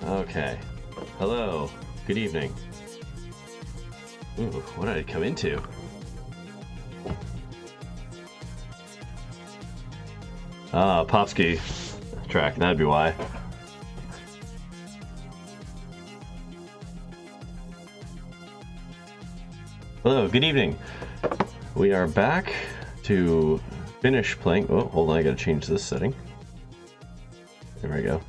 Okay. Hello. Good evening. Ooh, what did I come into? Ah, Popsky track. That'd be why. Hello, good evening. We are back to finish playing. Oh, hold on, I gotta change this setting. There we go.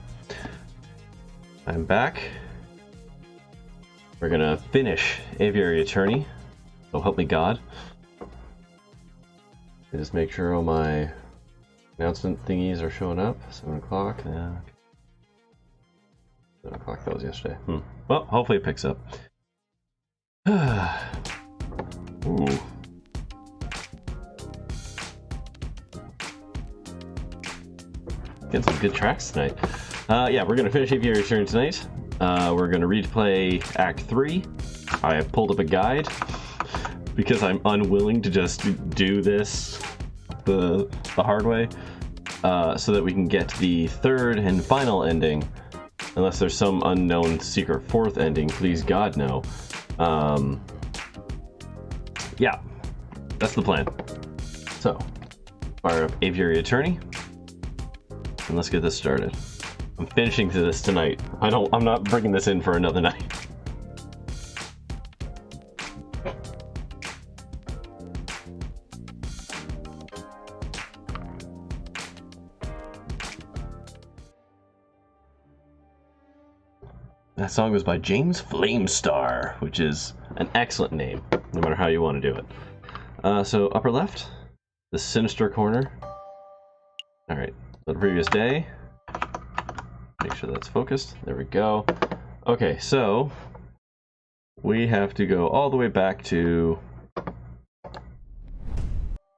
I'm back. We're gonna finish Aviary Attorney. So help me God. Just make sure all my announcement thingies are showing up. 7 o'clock. Yeah. 7 o'clock, that was yesterday. Well, hopefully it picks up. Ooh. Getting some good tracks tonight. Yeah, we're going to finish Aviary Attorney tonight. We're going to replay Act 3. I have pulled up a guide because I'm unwilling to just do this the hard way, so that we can get the third and final ending, unless there's some unknown secret fourth ending. Please God, no. Yeah, that's the plan. So, fire up Aviary Attorney, and let's get this started. I'm finishing to this tonight. I'm not bringing this in for another night. That song was by James Flamestar, which is an excellent name, no matter how you want to do it. So upper left, the sinister corner. All right, the previous day. Make sure that's focused. There we go. Okay, so we have to go all the way back to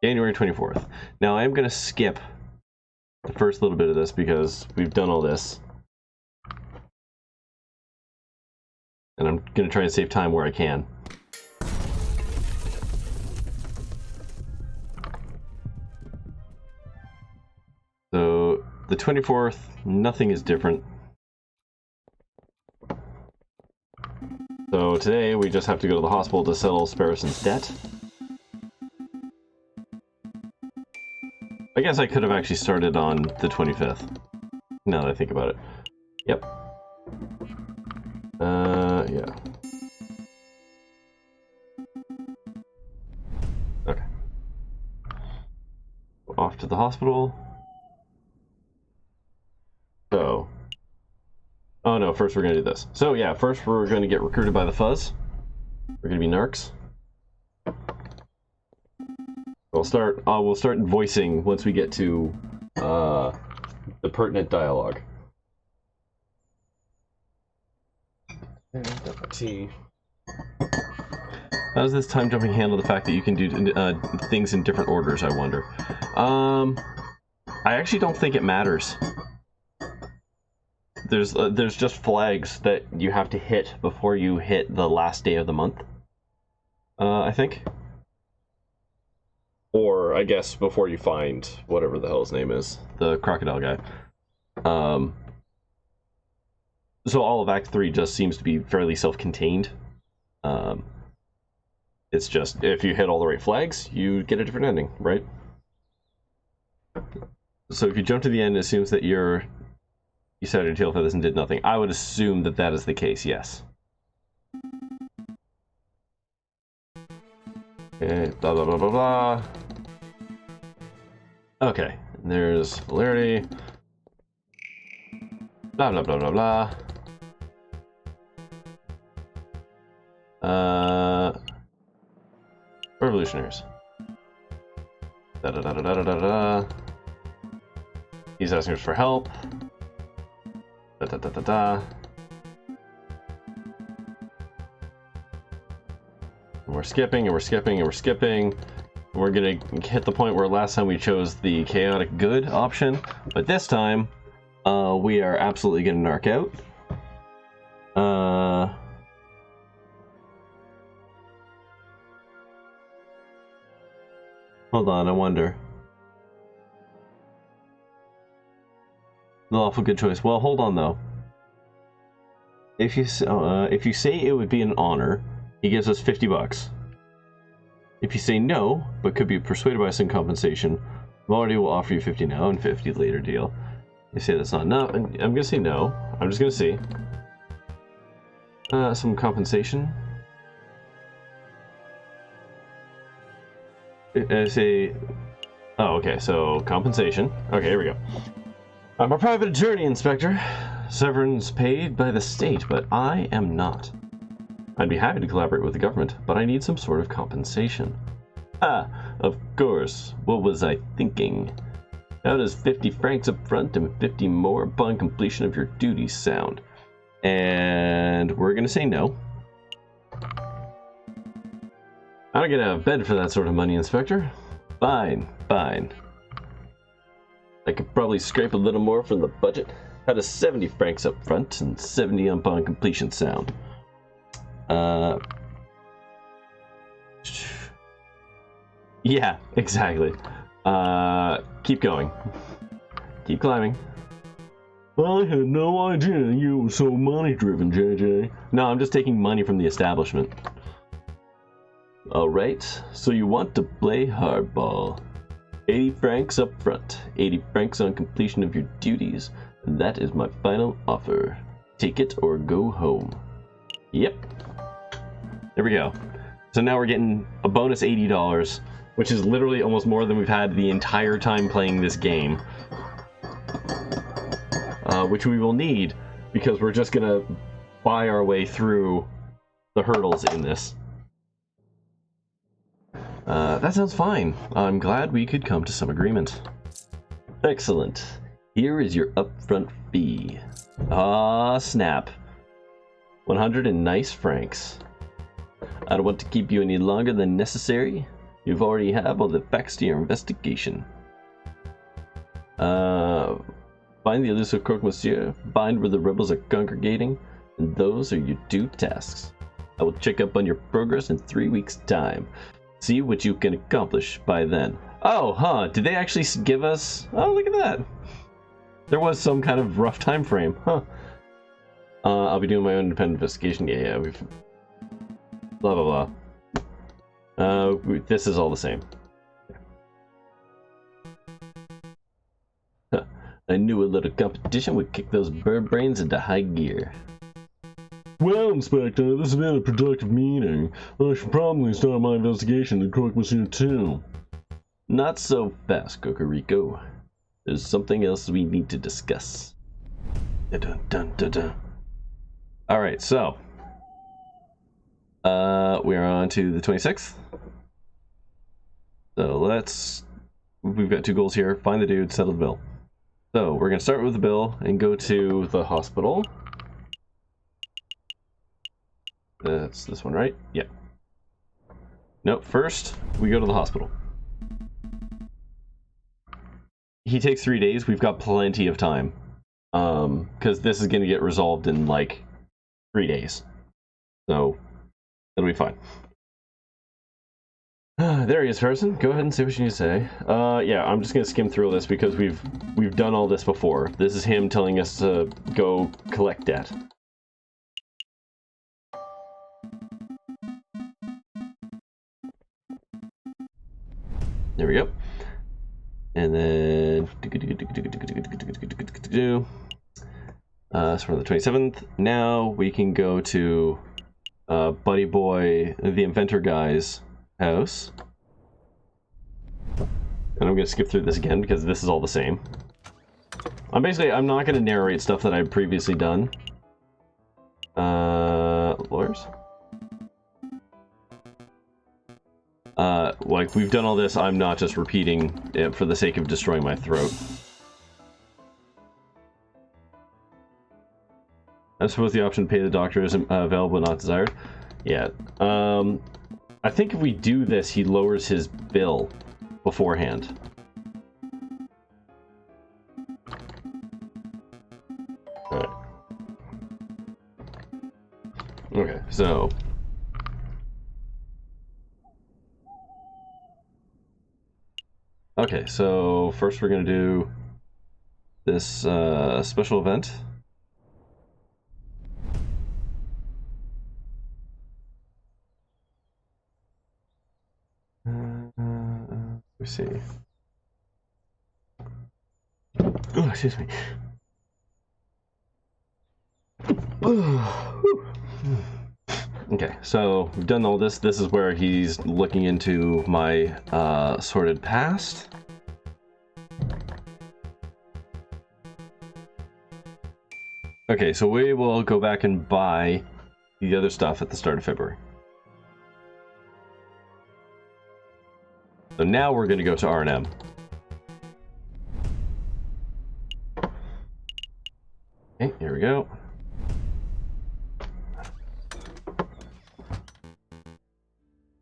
January 24th. Now I am going to skip the first little bit of this because we've done all this. And I'm going to try and save time where I can. So, the 24th, nothing is different. So today, we just have to go to the hospital to settle Sparrison's debt. I guess I could have actually started on the 25th, now that I think about it. Yep. Yeah. Okay. Off to the hospital. So. Oh no, first we're gonna do this. So yeah, first we're gonna get recruited by the Fuzz. We're gonna be narcs. We'll start voicing once we get to the pertinent dialogue. Tea. How does this time jumping handle the fact that you can do things in different orders, I wonder? I actually don't think it matters. There's just flags that you have to hit before you hit the last day of the month. I think. Or, I guess, before you find whatever the hell his name is. The crocodile guy. So all of Act 3 just seems to be fairly self-contained. It's just, if you hit all the right flags, you get a different ending, right? So if you jump to the end, it assumes that you set your tail feathers and did nothing. I would assume that that is the case, yes. Okay, blah, blah, blah, blah, blah. Okay, there's Valerity. Blah, blah, blah, blah, blah. Revolutionaries. Da da da da da da da. He's asking us for help. Da da da da da. And we're skipping and we're skipping and we're skipping. And we're gonna hit the point where last time we chose the chaotic good option, but this time we are absolutely gonna narc out. Hold on, I wonder. The lawful good choice. Well, hold on though. If you say it would be an honor, he gives us $50. If you say no, but could be persuaded by some compensation, Melody will offer you 50 now and 50 later deal. You say that's not enough, and I'm gonna say no. I'm just gonna see. Some compensation. I say, oh, okay, so compensation. Okay, here we go. I'm a private attorney, Inspector. Severance paid by the state, but I am not. I'd be happy to collaborate with the government, but I need some sort of compensation. Ah, of course. What was I thinking? How does 50 francs up front and 50 more upon completion of your duties sound? And we're gonna say no. I don't get out of bed for that sort of money, Inspector. Fine, fine. I could probably scrape a little more from the budget. How does 70 francs up front and 70 upon completion sound? Yeah, exactly. Keep going. Keep climbing. I had no idea you were so money-driven, JJ. No, I'm just taking money from the establishment. Alright, so you want to play hardball. 80 francs up front, 80 francs on completion of your duties, and that is my final offer. Take it or go home. Yep. There we go. So now we're getting a bonus $80, which is literally almost more than we've had the entire time playing this game. Which we will need, because we're just gonna buy our way through the hurdles in this. That sounds fine. I'm glad we could come to some agreement. Excellent. Here is your upfront fee. Ah, snap. 100 and nice francs. I don't want to keep you any longer than necessary. You've already have all the facts to your investigation. Find the elusive crook monsieur, find where the rebels are congregating, and those are your 2 tasks. I will check up on your progress in 3 weeks' time. See what you can accomplish by then. Oh, huh, did they actually give us... Oh, look at that. There was some kind of rough time frame, huh. I'll be doing my own independent investigation. Yeah, we've... Blah, blah, blah. This is all the same. Huh. I knew a little competition would kick those bird brains into high gear. Well, Inspector, this has been a productive meeting. I should probably start my investigation to Crook Monsieur too. Not so fast, Cocorico. There's something else we need to discuss. Dun, dun, dun, dun. Alright, so. We're on to the 26th. So we've got 2 goals here. Find the dude, settle the bill. So we're going to start with the bill and go to the hospital. That's this one, right? Yeah. Nope, first we go to the hospital. He takes 3 days. We've got plenty of time. Because this is going to get resolved in like 3 days. So it'll be fine. There he is, person. Go ahead and say what you need to say. Yeah, I'm just gonna skim through this because we've done all this before. This is him telling us to go collect debt. There we go. And then so for the 27th. Now we can go to Buddy Boy, the inventor guy's house. And I'm going to skip through this again because this is all the same. I'm not going to narrate stuff that I've previously done. Lawyers? Like, we've done all this, I'm not just repeating it for the sake of destroying my throat. I suppose the option to pay the doctor isn't available, not desired. Yeah. I think if we do this, he lowers his bill beforehand. Alright. Okay, so... Okay, so first we're going to do this special event. me see. Oh, excuse me. Okay, so we've done all this. This is where he's looking into my sordid past. Okay, so we will go back and buy the other stuff at the start of February. So now we're going to go to R&M. Okay, here we go.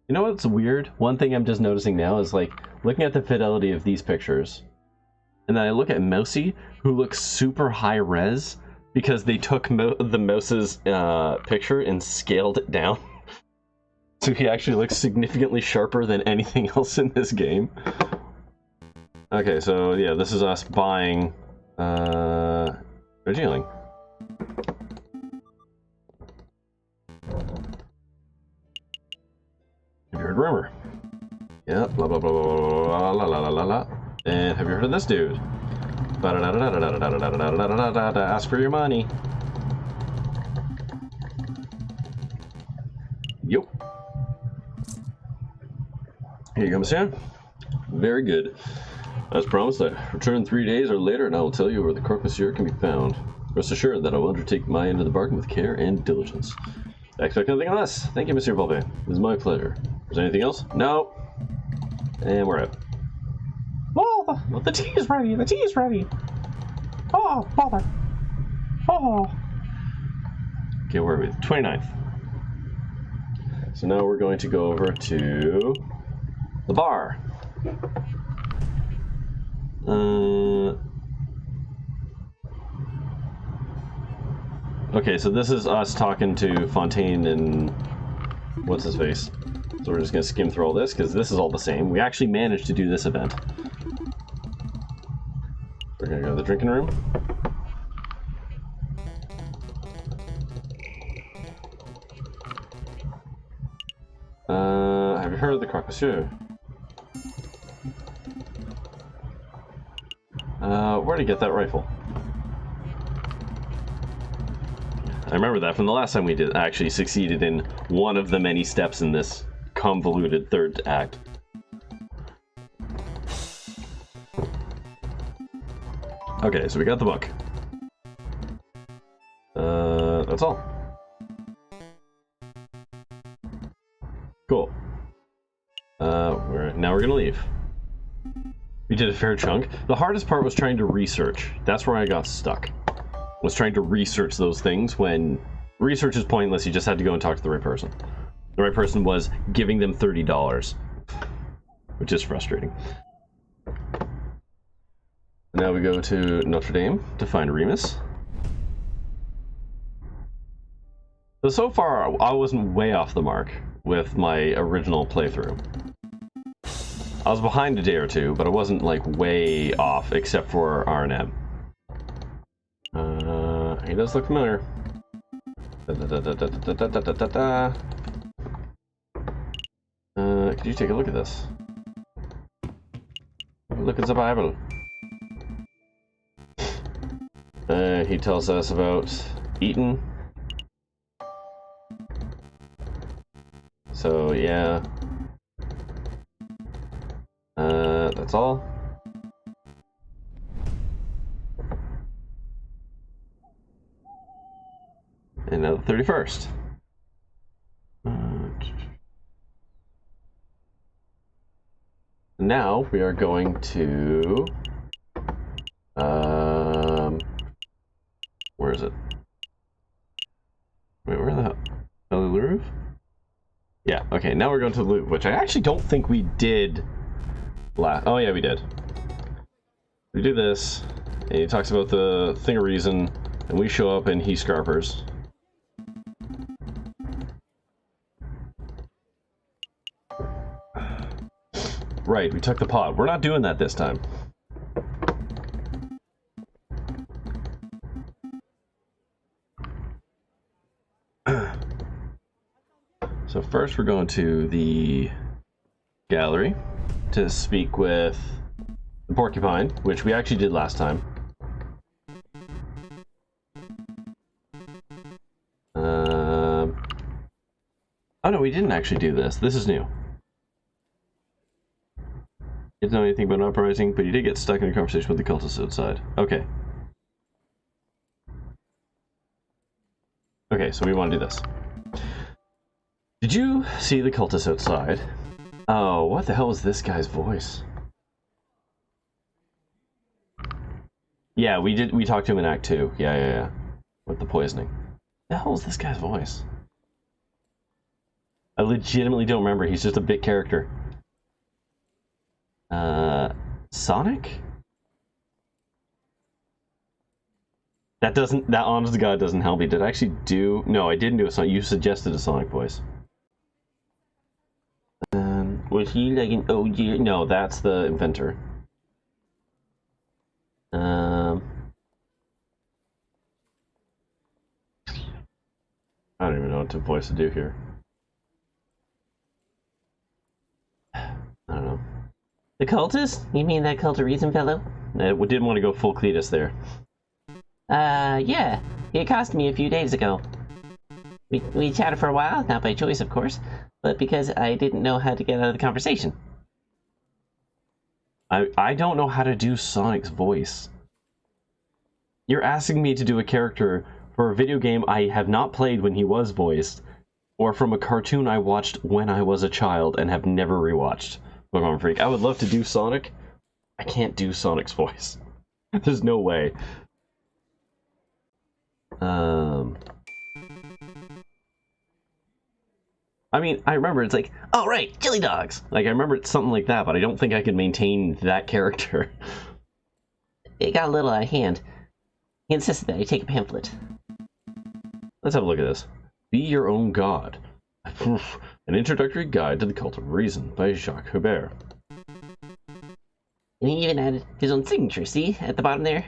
You know what's weird? One thing I'm just noticing now is, like, looking at the fidelity of these pictures, and then I look at Mousy, who looks super high res, because they took the mouse's picture and scaled it down. So he actually looks significantly sharper than anything else in this game. Okay, so yeah, this is us buying Regealing. Have you heard rumor? Yeah, blah blah blah blah blah la la la la la. And have you heard of this dude? Ask for your money. Yep. Here you go, monsieur. Very good. As promised, I return in 3 days or later, and I will tell you where the croque monsieur can be found. Rest assured that I will undertake my end of the bargain with care and diligence. I expect nothing less. Thank you, Monsieur Volpe. It is my pleasure. Is there anything else? No. And we're out. Oh, the tea is ready. The tea is ready. Oh, bother. Oh. Okay, where are we? 29th. So now we're going to go over to the bar. Okay, so this is us talking to Fontaine and what's his face. So we're just gonna skim through all this because this is all the same. We actually managed to do this event. We're gonna go to the drinking room. Have you heard of the croque monsieur? Where'd he get that rifle? I remember that from the last time we did actually succeeded in one of the many steps in this convoluted third act. Okay, so we got the book. That's all. Cool. Now we're gonna leave. We did a fair chunk. The hardest part was trying to research. That's where I got stuck. Was trying to research those things when research is pointless. You just had to go and talk to the right person. The right person was giving them $30, which is frustrating. Now we go to Notre Dame to find Remus. So far, I wasn't way off the mark with my original playthrough. I was behind a day or two, but I wasn't like way off except for R&M. He does look familiar. Could you take a look at this? Look at the Bible. He tells us about Eaton. So yeah. That's all. And now the 31st. Now we are going to where is it? Wait, where the hell? The Louvre? Yeah, okay, now we're going to the Louvre, which I actually don't think we did last. Oh yeah, we did. We do this, and he talks about the thing of reason, and we show up and he scarpers. Right, we took the pod. We're not doing that this time. So first we're going to the gallery to speak with the porcupine, which we actually did last time. Oh no, we didn't actually do this. This is new. Didn't know anything about an uprising, but you did get stuck in a conversation with the cultists outside. Okay. Okay, so we want to do this. Did you see the cultists outside? Oh, what the hell was this guy's voice? Yeah, we did. We talked to him in Act 2. Yeah. With the poisoning. The hell is this guy's voice? I legitimately don't remember. He's just a bit character. Sonic? That honest to God doesn't help me. Did I actually do... No, I didn't do a Sonic. You suggested a Sonic voice. Was he like an OG? No, that's the inventor. I don't even know what voice to do here. I don't know. The cultist? You mean that cult of reason fellow? We didn't want to go full Cletus there. Yeah. He accosted me a few days ago. We chatted for a while, not by choice, of course, but because I didn't know how to get out of the conversation. I don't know how to do Sonic's voice. You're asking me to do a character for a video game I have not played when he was voiced, or from a cartoon I watched when I was a child and have never rewatched. Pokemon Freak. I would love to do Sonic. I can't do Sonic's voice. There's no way. I mean, I remember it's like, oh right, chili dogs. Like I remember it's something like that, but I don't think I could maintain that character. It got a little out of hand. He insisted that I take a pamphlet. Let's have a look at this. Be Your Own God. An Introductory Guide to the Cult of Reason by Jacques Hubert. And he even added his own signature, see, at the bottom there?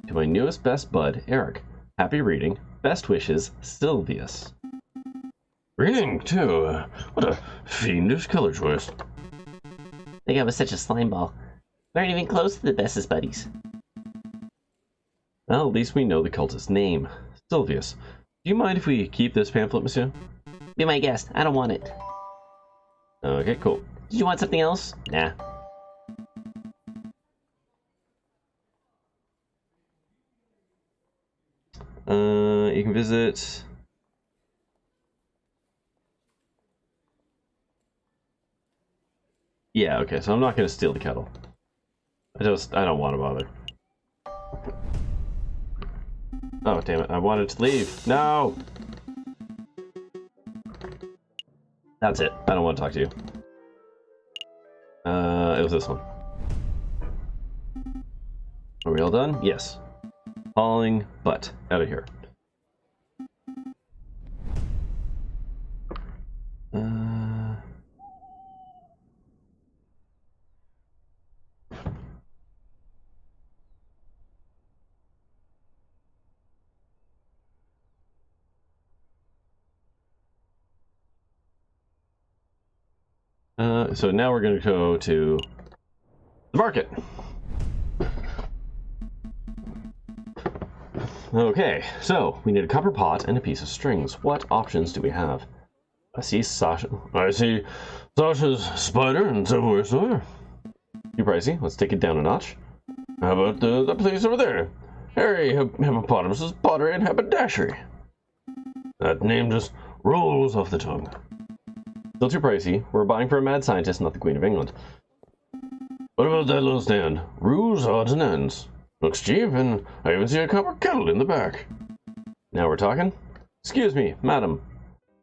To my newest best bud, Eric. Happy reading. Best wishes, Sylvius. Reading, too. What a fiendish color choice. I think I was such a slime ball. We aren't even close to the bestest buddies. Well, at least we know the cultist's name. Sylvius. Do you mind if we keep this pamphlet, monsieur? Be my guest. I don't want it. Okay, cool. Did you want something else? Nah. You can visit... Yeah, okay, so I'm not gonna steal the kettle. I don't want to bother. Oh, damn it, I wanted to leave. No! That's it. I don't want to talk to you. It was this one. Are we all done? Yes. Hauling butt out of here. So now we're going to go to the market. Okay, so we need a copper pot and a piece of strings. What options do we have? I see Sasha's spider and silverware store. Too pricey. Let's take it down a notch. How about the place over there? Harry Hippopotamus's pottery and haberdashery. That name just rolls off the tongue. Still too pricey. We're buying for a mad scientist, not the Queen of England. What about that little stand? Ruse, odds and ends. Looks cheap, and I even see a copper kettle in the back. Now we're talking? Excuse me, madam.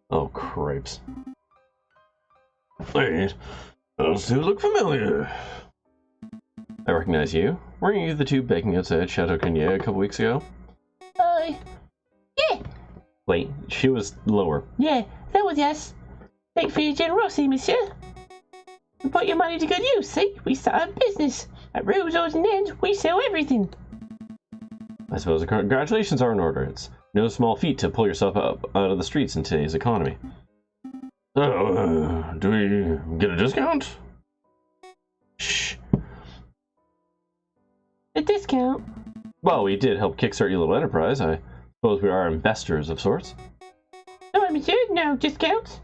Oh, cripes. Wait, those two look familiar. I recognize you. Weren't you the two baking outside Chateau Cognier a couple weeks ago? Yeah. Wait, she was lower. Yeah, that was us. Thank you for your generosity, monsieur. We put your money to good use, see? We start a business. At Rose, Odds and Ends, we sell everything. I suppose the congratulations are in order. It's no small feat to pull yourself up out of the streets in today's economy. So, do we get a discount? discount. Well, we did help kickstart your little enterprise. I suppose we are investors of sorts. No, monsieur, no discounts.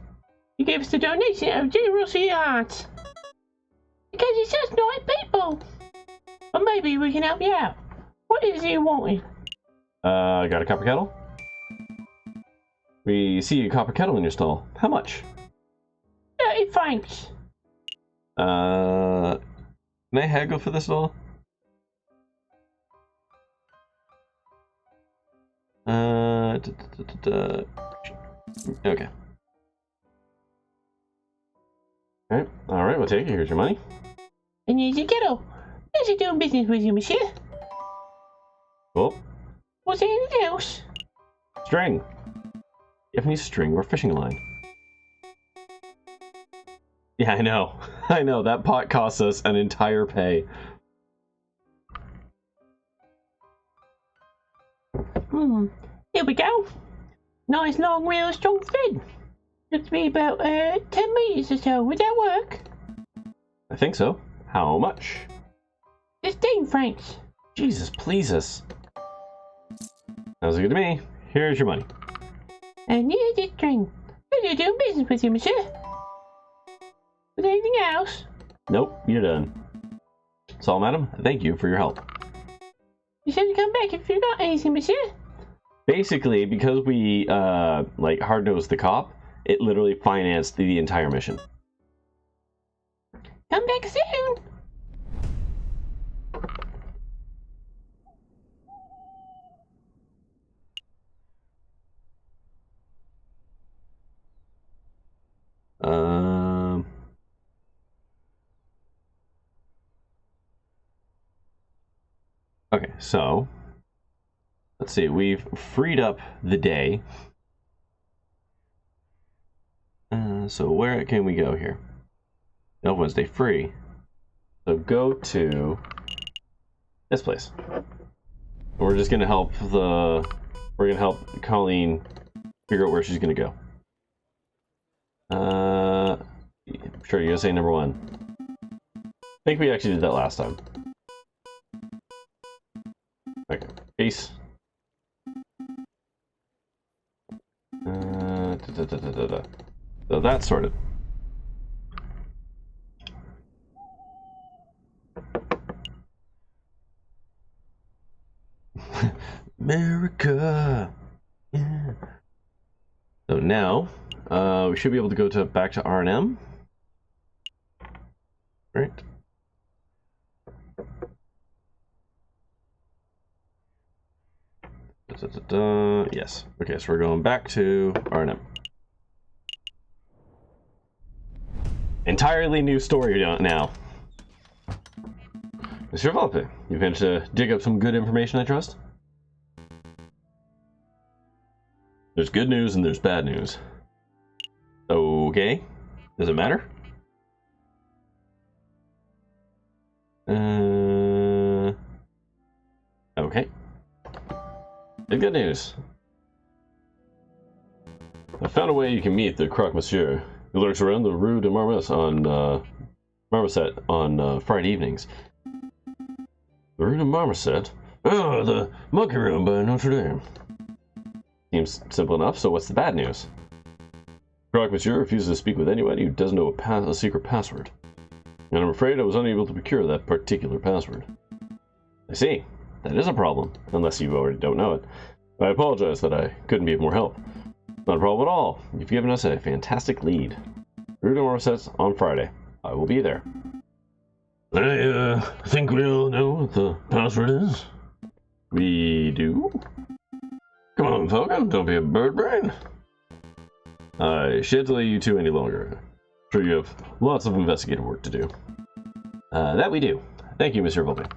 You gave us a donation out of generosity heart. Because you're such nice people. But maybe we can help you out. What is it you wanting? Got a copper kettle? We see a copper kettle in your stall. How much? 30 francs. Can I haggle for this stall? Okay. Alright, we'll take it. Here's your money. And here's your kettle. Pleasure doing business with you, monsieur. Cool. Was there anything else? String. You have any string or fishing line? Yeah, I know. I know, that pot costs us an entire pay. Here we go. Nice long reel of strong thread. Looks to be about 10 meters or so. Would that work? I think so. How much? 15 francs. Jesus, please us. Sounds good to me. Here's your money. And here's the string. Pleasure doing business with you, monsieur. Was there anything else? Nope, you're done. So, madam, thank you for your help. You said to come back if you got anything, monsieur. Basically, because we, like, hard-nosed the cop, it literally financed the entire mission. Come back soon. Okay, so let's see. We've freed up the day. So where can we go here? No, Wednesday free. So go to this place. We're just gonna help the. We're gonna help Colleen figure out where she's gonna go. Sure, you're gonna say number one. I think we actually did that last time. Okay, peace. So that's sorted. America. Yeah. So now, we should be able to go back to R&M. Right. Yes. Okay, so we're going back to R&M. Entirely new story now. Mr. Volpe, you've managed to dig up some good information, I trust? There's good news and there's bad news. Okay. Does it matter? Okay. The good news. I found a way you can meet the Croque Monsieur. He lurks around the Rue de Marmoset on Friday evenings. The Rue de Marmoset? Oh, the monkey room by Notre Dame. Seems simple enough, so what's the bad news? Croque Monsieur refuses to speak with anybody who doesn't know a secret password. And I'm afraid I was unable to procure that particular password. I see. That is a problem, unless you already don't know it. I apologize that I couldn't be of more help. Not a problem at all. You've given us a fantastic lead. Rue de Marmoset on Friday. I will be there. I think we all know what the password is. We do? Come on, Falcon, don't be a bird brain. I shan't delay you two any longer. I'm sure you have lots of investigative work to do. That we do. Thank you, Mr. Volpe.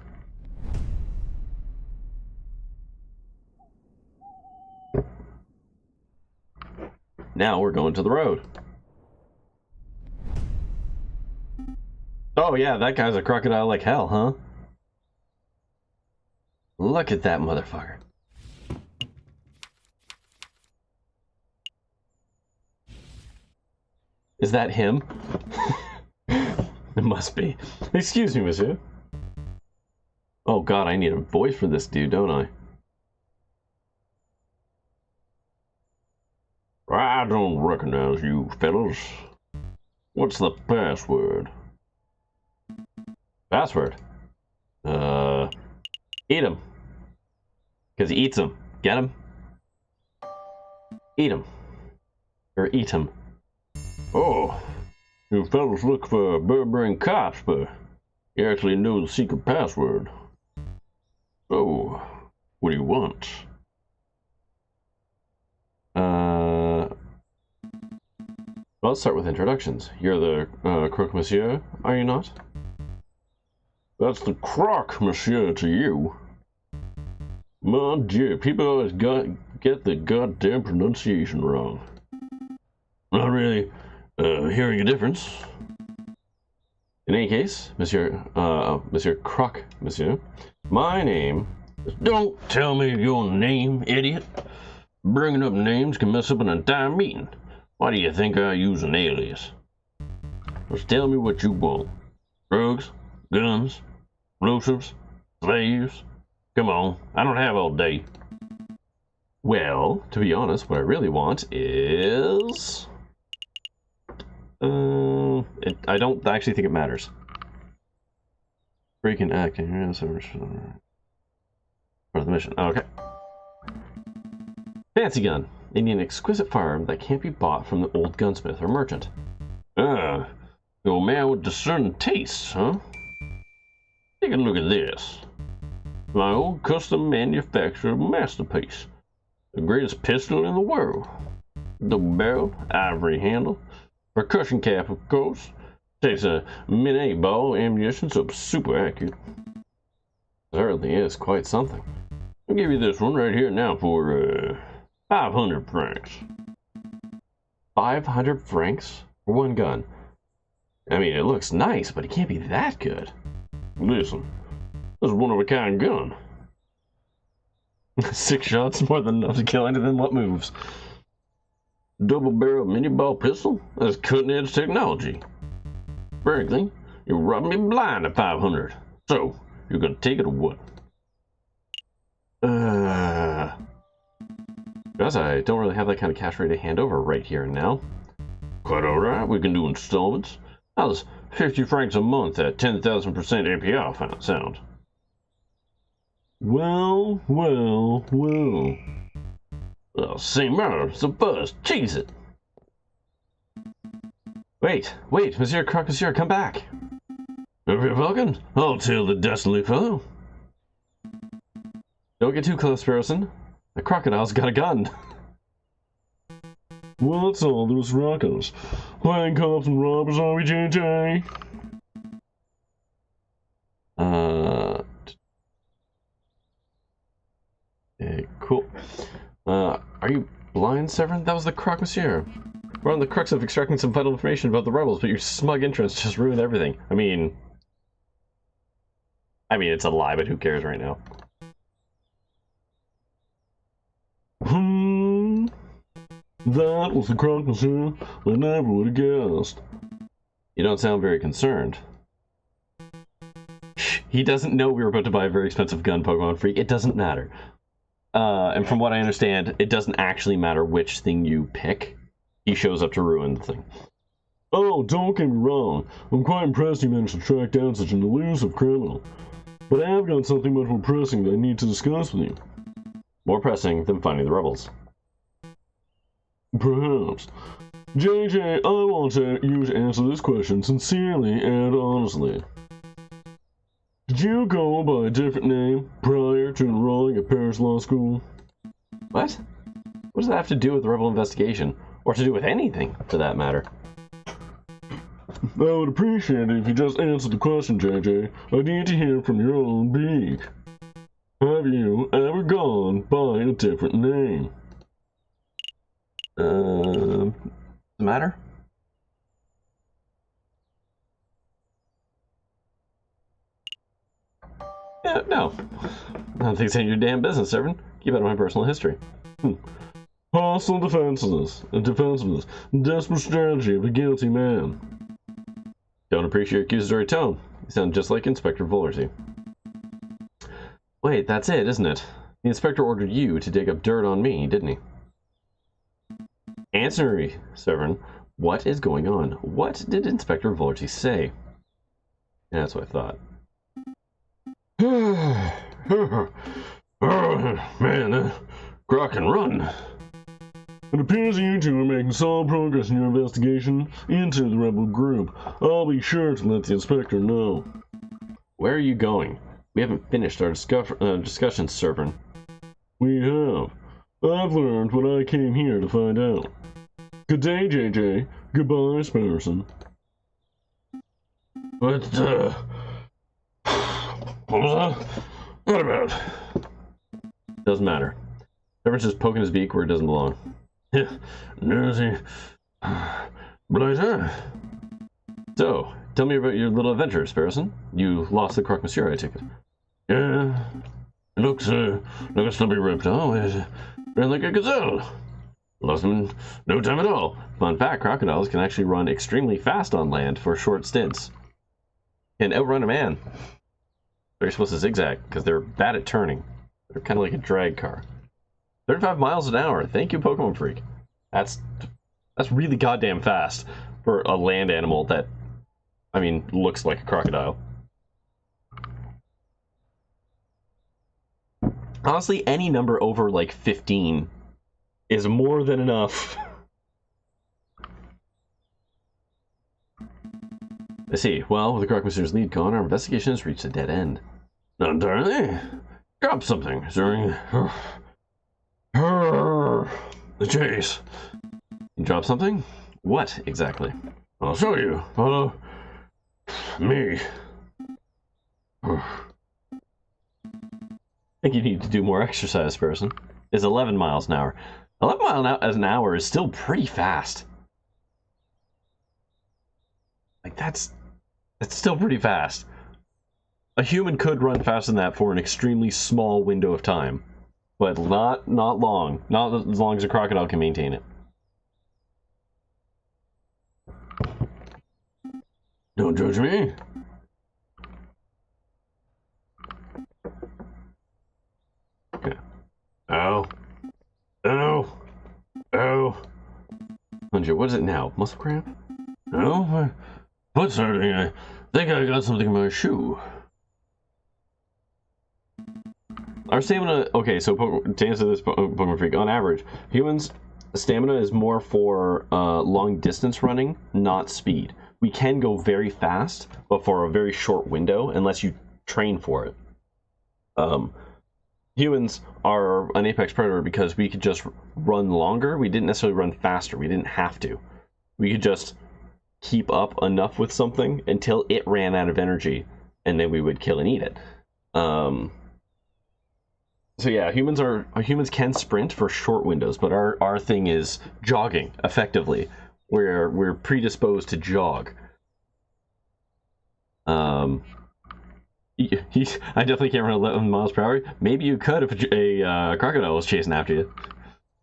Now we're going to the road. Oh yeah, that guy's a crocodile like hell, huh? Look at that motherfucker. Is that him? It must be. Excuse me, monsieur. Oh god, I need a voice for this dude, don't I? I don't recognize you, fellas. What's the password? Password? Eat him. Because he eats him. Get him? Eat him. Or eat him. Oh, you fellas look for bird-brain cops, but you actually know the secret password. So, what do you want? Well, let's start with introductions. You're the croque monsieur, are you not? That's the croque monsieur to you. Mon Dieu, people always get the goddamn pronunciation wrong. Not really hearing a difference. In any case, Monsieur Croque Monsieur, my name. Don't tell me your name, idiot. Bringing up names can mess up an entire meeting. Why do you think I use an alias? Just tell me what you want. Drugs, guns, explosives, slaves. Come on, I don't have all day. Well, to be honest, what I really want is... I don't actually think it matters. Freaking acting. Part of the mission. Okay. Fancy gun. They need an exquisite firearm that can't be bought from the old gunsmith or merchant. Ah, you're a man with discerning tastes, huh? Take a look at this. My old custom manufactured masterpiece. The greatest pistol in the world. Double barrel, ivory handle, percussion cap, of course. Takes a mini ball ammunition, so it's super accurate. Certainly is quite something. I'll give you this one right here now for 500 francs. 500 francs for one gun. I mean, it looks nice, but it can't be that good. Listen, this is one of a kind gun. 6 shots, more than enough to kill anything what moves. Double barrel mini ball pistol? That's cutting edge technology. Frankly, you're rubbing me blind at 500. So, you're gonna take it or what? Guess I don't really have that kind of cash ready to hand over right here and now. Quite alright, we can do installments. How's 50 francs a month at 10,000% APR sound? Well. Well, same matter, it's a buzz, cheese it. Wait, Monsieur Croque Monsieur, come back. If you're Vulcan, I'll tell the dastardly fellow. Don't get too close, Harrison. The crocodile's got a gun. What's all those ruckus? Playing cops and robbers, are we, JJ? Cool. Are you blind, Severin? That was the Croque Monsieur. We're on the crux of extracting some vital information about the rebels, but your smug entrance just ruined everything. I mean, it's a lie, but who cares right now? That was the Croque Monsieur. I never would have guessed. You don't sound very concerned. He doesn't know we were about to buy a very expensive gun, Pokemon Freak. It doesn't matter. And from what I understand, it doesn't actually matter which thing you pick. He shows up to ruin the thing. Oh, don't get me wrong. I'm quite impressed you managed to track down such an elusive criminal. But I have got something much more pressing that I need to discuss with you. More pressing than finding the rebels. Perhaps. JJ, I want you to answer this question sincerely and honestly. Did you go by a different name prior to enrolling at Paris Law School? What? What does that have to do with the rebel investigation? Or to do with anything, for that matter? I would appreciate it if you just answered the question, JJ. I need to hear from your own beak. Have you ever gone by a different name? The matter? Yeah, no. I don't think it's any of your damn business, Severin. Keep out of my personal history. Hostile defensiveness, desperate strategy of a guilty man. Don't appreciate your accusatory tone. You sound just like Inspector Volerty. Wait, that's it, isn't it? The inspector ordered you to dig up dirt on me, didn't he? Answer me, Severn. What is going on? What did Inspector Volerty say? Yeah, that's what I thought. Man, Croc and run. It appears you two are making solid progress in your investigation into the rebel group. I'll be sure to let the inspector know. Where are you going? We haven't finished our discussion, Severn. We have. I've learned what I came here to find out. Good day, JJ. Goodbye, Sparrowson. But, what was that? What about? Doesn't matter. Severn's just poking his beak where it doesn't belong. Yeah, nosy. Blighter. So, tell me about your little adventure, Sparrowson. You lost the Croque Monsieur, I take it. Yeah, it looks like a stumpy reptile. It ran like a gazelle. Lost him in no time at all. Fun fact, crocodiles can actually run extremely fast on land for short stints. And outrun a man. They're supposed to zigzag, because they're bad at turning. They're kind of like a drag car. 35 miles an hour. Thank you, Pokemon Freak. That's really goddamn fast for a land animal that, I mean, looks like a crocodile. Honestly, any number over, like, 15 is more than enough. I see. Well, with the Croque Monsieur's lead gone, our investigation has reached a dead end. Not entirely. Drop something during the chase. You drop something? What, exactly? I'll show you. Follow me. I think you need to do more exercise, person. It's 11 miles an hour. 11 miles an hour is still pretty fast. Like, that's still pretty fast. A human could run faster than that for an extremely small window of time. But not long. Not as long as a crocodile can maintain it. Don't judge me. Okay. Ow. Ow. Ow. Hunter, what is it now? Muscle cramp? No, my foot's hurting. I think I got something in my shoe. Our stamina... Okay, so to answer this, Pokemon Freak, on average, humans' stamina is more for long distance running, not speed. We can go very fast, but for a very short window, unless you train for it. Humans are an apex predator because we could just run longer. We didn't necessarily run faster. We didn't have to. We could just keep up enough with something until it ran out of energy, and then we would kill and eat it. So yeah, humans can sprint for short windows, but our thing is jogging effectively. We're predisposed to jog. I definitely can't run 11 miles per hour. Maybe you could if a crocodile was chasing after you.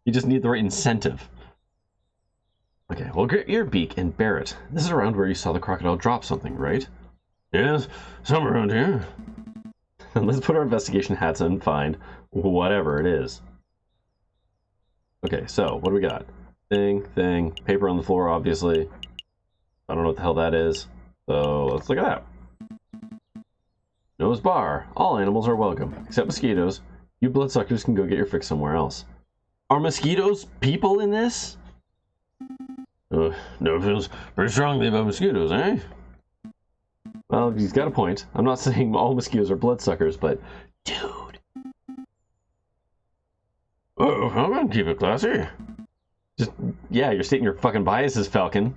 You just need the right incentive. Okay, well, get your beak and bear it. This is around where you saw the crocodile drop something, right? Yes, somewhere around here. Let's put our investigation hats on and find whatever it is. Okay, so what do we got? Thing, paper on the floor, obviously. I don't know what the hell that is. So let's look at that. Nose bar. All animals are welcome, except mosquitoes. You bloodsuckers can go get your fix somewhere else. Are mosquitoes people in this? Never feels very strongly about mosquitoes, eh? Well, he's got a point. I'm not saying all mosquitoes are bloodsuckers, but... Dude! Oh, I'm gonna keep it classy. Yeah, you're stating your fucking biases, Falcon.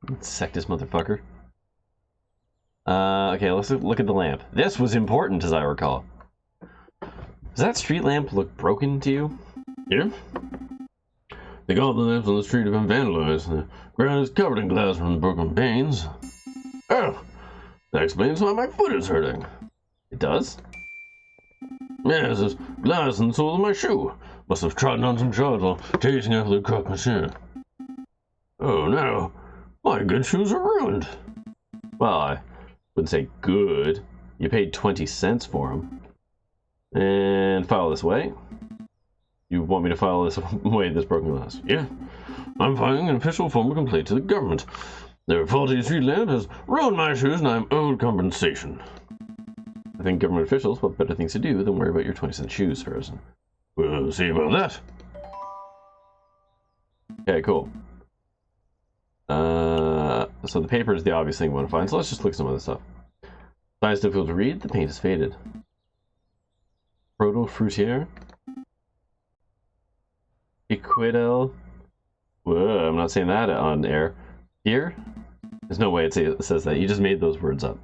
Sexist motherfucker. Okay, let's look at the lamp. This was important, as I recall. Does that street lamp look broken to you? Yeah. The goblin lamps on the street have been vandalized. The ground is covered in glass from broken panes. Oh, that explains why my foot is hurting. It does? Yes, there's glass in the sole of my shoe. Must have trodden on some shards while chasing after the Croque Monsieur. Oh no, my good shoes are ruined. Well, I wouldn't say good. You paid 20 cents for them. And file this way. You want me to file this away, this broken glass? Yeah. I'm filing an official formal complaint to the government. Their faulty street lamp has ruined my shoes and I'm owed compensation. I think government officials have better things to do than worry about your 20-cent shoes, Harrison. We'll see about that. Okay, cool. So the paper is the obvious thing we want to find, so let's just look at some other stuff. Size difficult to read, the paint is faded. Proto Fruitier. Equidel. Whoa, I'm not saying that on air. Here? There's no way it says that. You just made those words up.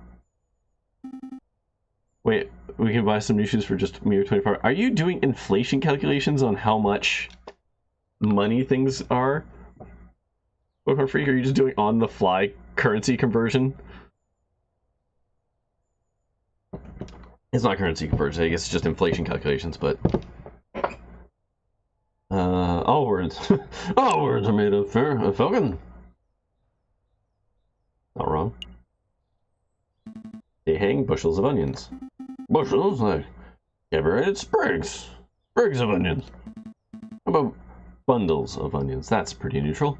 Wait, we can buy some new shoes for just mere 24. Are you doing inflation calculations on how much money things are? Pokemon Freak, are you just doing on-the-fly currency conversion? It's not currency conversion, I guess it's just inflation calculations, but... all words. All words are made of Falcon. Not wrong. They hang bushels of onions. Bushels, like carbureted sprigs. Sprigs of onions. How about bundles of onions? That's pretty neutral.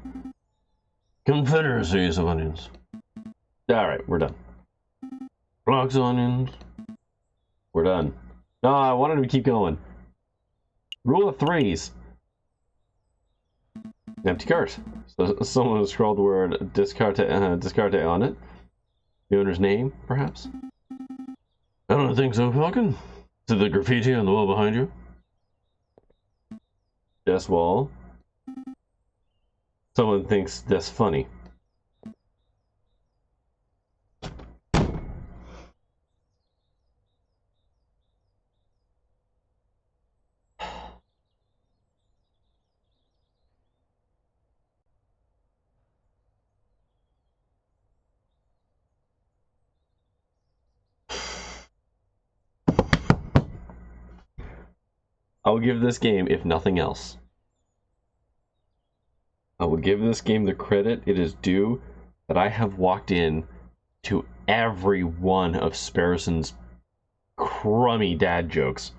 Confederacies of onions. Alright, we're done. Blocks of onions. We're done. No, I wanted to keep going. Rule of threes. Empty cart. So someone has scrawled the word discarte on it. The owner's name, perhaps? I don't think so, Falcon. Is it the graffiti on the wall behind you? This wall. Someone thinks that's funny. I will give this game, if nothing else, I will give this game the credit it is due that I have walked in to every one of Sparrison's crummy dad jokes.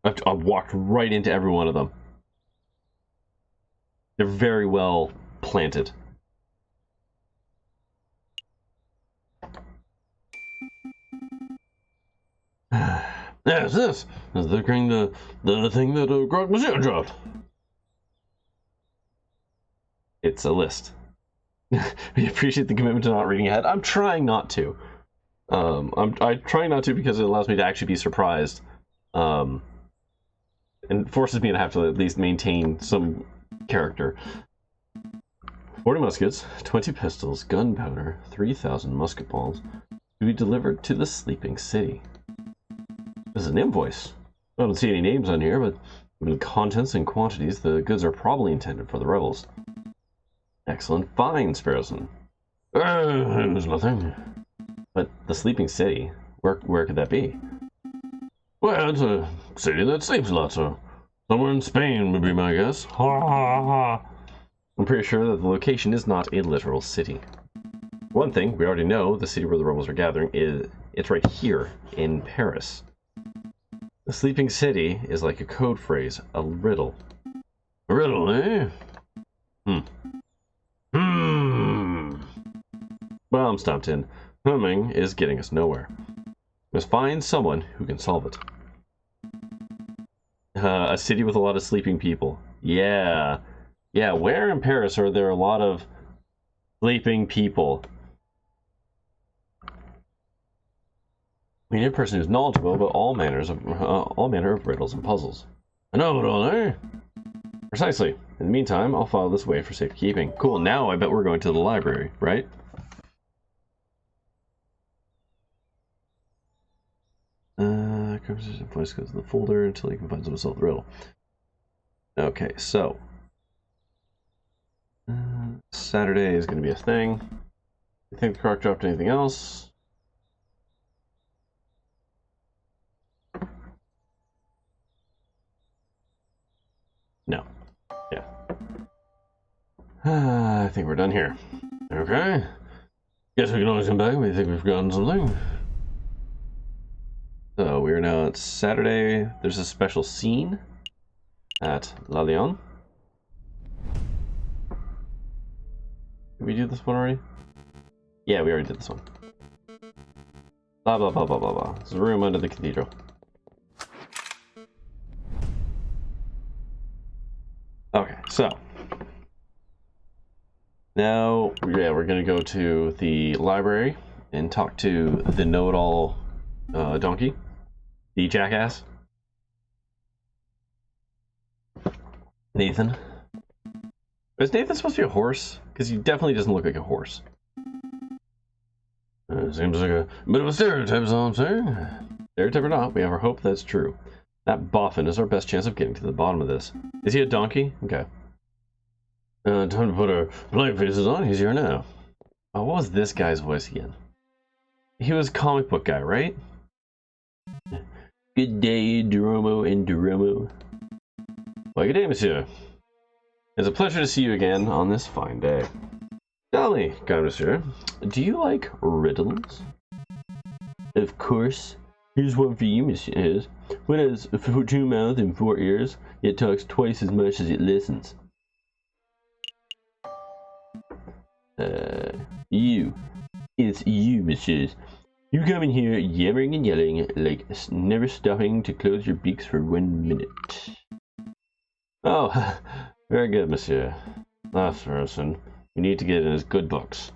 I've walked right into every one of them. They're very well planted. Yes, this is the thing that Grog Monsieur dropped. It's a list. We appreciate the commitment to not reading ahead. I'm trying not to. I try not to because it allows me to actually be surprised, and forces me to have to at least maintain some character. 40 muskets, 20 pistols, gunpowder, 3,000 musket balls to be delivered to the sleeping city. This is an invoice. I don't see any names on here, but given the contents and quantities, the goods are probably intended for the rebels. Excellent find, Sparrowson. There's nothing. But the sleeping city, where could that be? Well, it's a city that sleeps a lot, so somewhere in Spain would be my guess. Ha ha ha. I'm pretty sure that the location is not a literal city. One thing we already know, the city where the rebels are gathering it's right here in Paris. The sleeping city is like a code phrase, a riddle. A riddle, eh? Well, I'm stumped in. Humming is getting us nowhere. Must find someone who can solve it. A city with a lot of sleeping people. Yeah. Yeah, where in Paris are there a lot of sleeping people? We need a person who's knowledgeable about all manner of riddles and puzzles. I know it all, eh? Precisely. In the meantime, I'll file this away for safekeeping. Cool, now I bet we're going to the library, right? Conversation voice goes to the folder until you can find someone to solve the riddle. Okay, so Saturday is going to be a thing. You think the cart dropped anything else? No. Yeah. I think we're done here. Okay. Guess we can always come back when we think we've gotten something. It's Saturday. There's a special scene at La Lyon. Did we do this one already? Yeah, we already did this one. Blah, blah, blah, blah, blah, blah. There's a room under the cathedral. Okay, so. Now, yeah, we're gonna go to the library and talk to the know-it-all donkey. The jackass. Nathan. Is Nathan supposed to be a horse? Because he definitely doesn't look like a horse. Seems like a bit of a stereotype is all I'm saying. Stereotype or not, we have our hope that's true. That boffin is our best chance of getting to the bottom of this. Is he a donkey? Okay. Time to put our blank faces on. He's here now. Oh, what was this guy's voice again? He was a comic book guy, right? Good day, Duromo and Duromo. Well, good day, monsieur. It's a pleasure to see you again on this fine day. Tell me, kind monsieur, do you like riddles? Of course. Here's one for you, monsieur. One has 2 mouths and 4 ears, yet talks twice as much as it listens. You. It's you, messieurs. You come in here yammering and yelling, like never stopping to close your beaks for 1 minute. Oh, very good, monsieur. Last person. You need to get in his good books.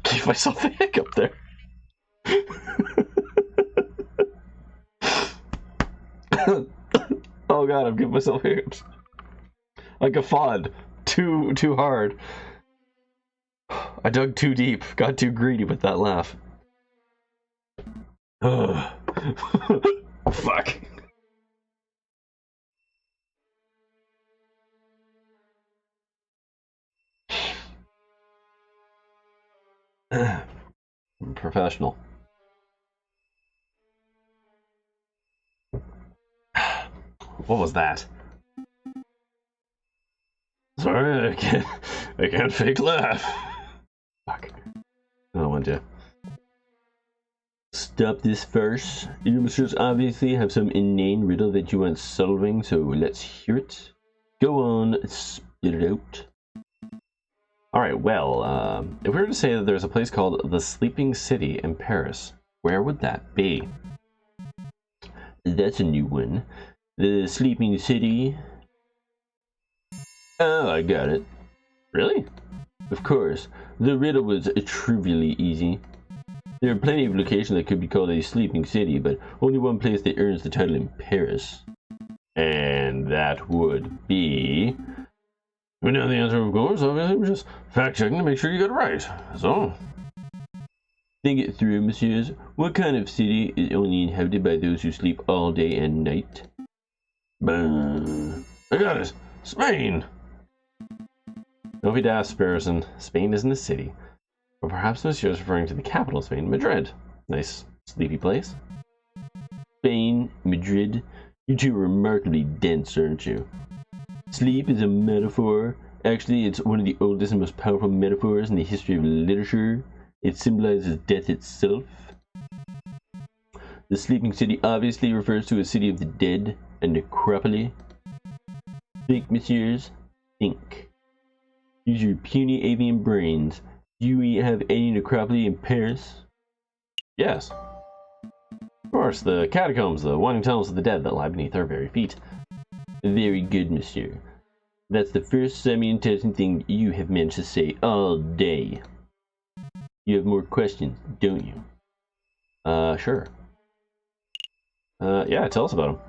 Gave myself a hiccup there. Oh god, I'm giving myself hiccups. Like a fod. Too hard. I dug too deep. Got too greedy with that laugh. Fuck. I'm professional. What was that? Sorry, I can't fake laugh. Fuck. I don't want to. Stop this farce. You must obviously have some inane riddle that you want solving, so let's hear it. Go on, spit it out. Alright, well, if we were to say that there's a place called the Sleeping City in Paris, where would that be? That's a new one. The Sleeping City. Oh, I got it. Really? Of course. The riddle was trivially easy. There are plenty of locations that could be called a sleeping city, but only one place that earns the title in Paris. And that would be... We know the answer, of course. Obviously, we're just fact-checking to make sure you got it right. So... Think it through, messieurs. What kind of city is only inhabited by those who sleep all day and night? I got it! Spain! No, he does, Sparrowson. Spain isn't a city. Or perhaps monsieur is referring to the capital of Spain, Madrid. Nice, sleepy place. Spain, Madrid. You two are remarkably dense, aren't you? Sleep is a metaphor. Actually, it's one of the oldest and most powerful metaphors in the history of literature. It symbolizes death itself. The sleeping city obviously refers to a city of the dead, a necropoli. Think, messieurs, think. Use your puny avian brains. Do you have any necropoli in Paris? Yes. Of course, the catacombs, the winding tunnels of the dead that lie beneath our very feet. Very good, monsieur. That's the first semi-intelligent thing you have managed to say all day. You have more questions, don't you? Sure. Yeah, tell us about them.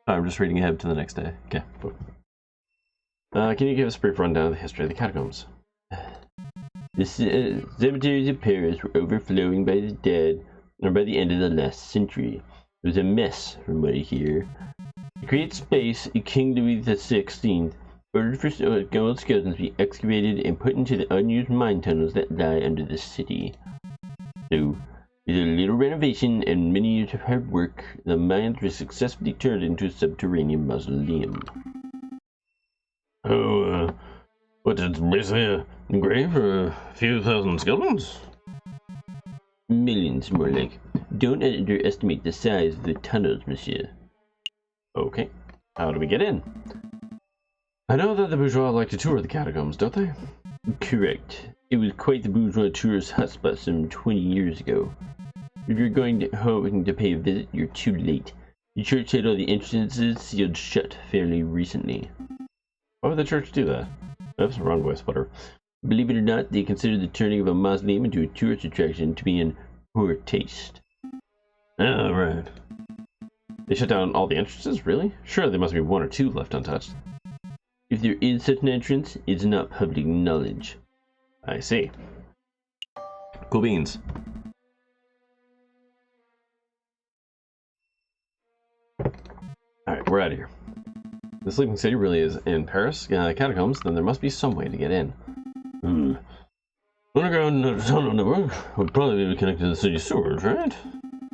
I'm just reading ahead to the next day. Okay. Can you give us a brief rundown of the history of the catacombs? The cemeteries of Paris were overflowing by the dead, or by the end of the last century. It was a mess, from what I hear. To create space, King Louis XVI ordered for gold skeletons to be excavated and put into the unused mine tunnels that lie under the city. So, With a little renovation and many years of hard work, the mines were successfully turned into a subterranean mausoleum. Oh, what, it's basically a grave for a few thousand skeletons? Millions, more like. Don't underestimate the size of the tunnels, monsieur. Okay, how do we get in? I know that the bourgeois like to tour the catacombs, don't they? Correct. It was quite the bourgeois tourist hotspot some 20 years ago. If you're hoping to pay a visit, you're too late. The church had all the entrances sealed shut fairly recently. Why would the church do that? Oops, wrong voice, whatever. Believe it or not, they consider the turning of a mausoleum into a tourist attraction to be in poor taste. Ah, right. They shut down all the entrances, really? Sure, there must be one or two left untouched. If there is such an entrance, it's not public knowledge. I see. Cool beans. Alright, we're out of here. The Sleeping City really is in Paris catacombs, then there must be some way to get in. Underground tunnel network would probably be connected to the city sewers, right?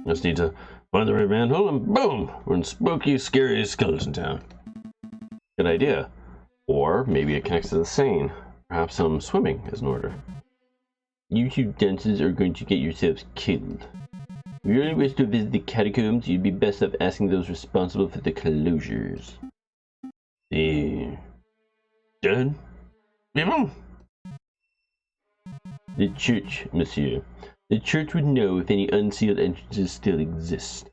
Just need to find the right manhole and boom! We're in spooky, scary skeleton town. Good idea. Or maybe it connects to the Seine. Perhaps some swimming is in order. You two dunces are going to get yourselves killed. If you really wish to visit the catacombs, you'd be best off asking those responsible for the closures. The dead people? The church, monsieur. The church would know if any unsealed entrances still exist.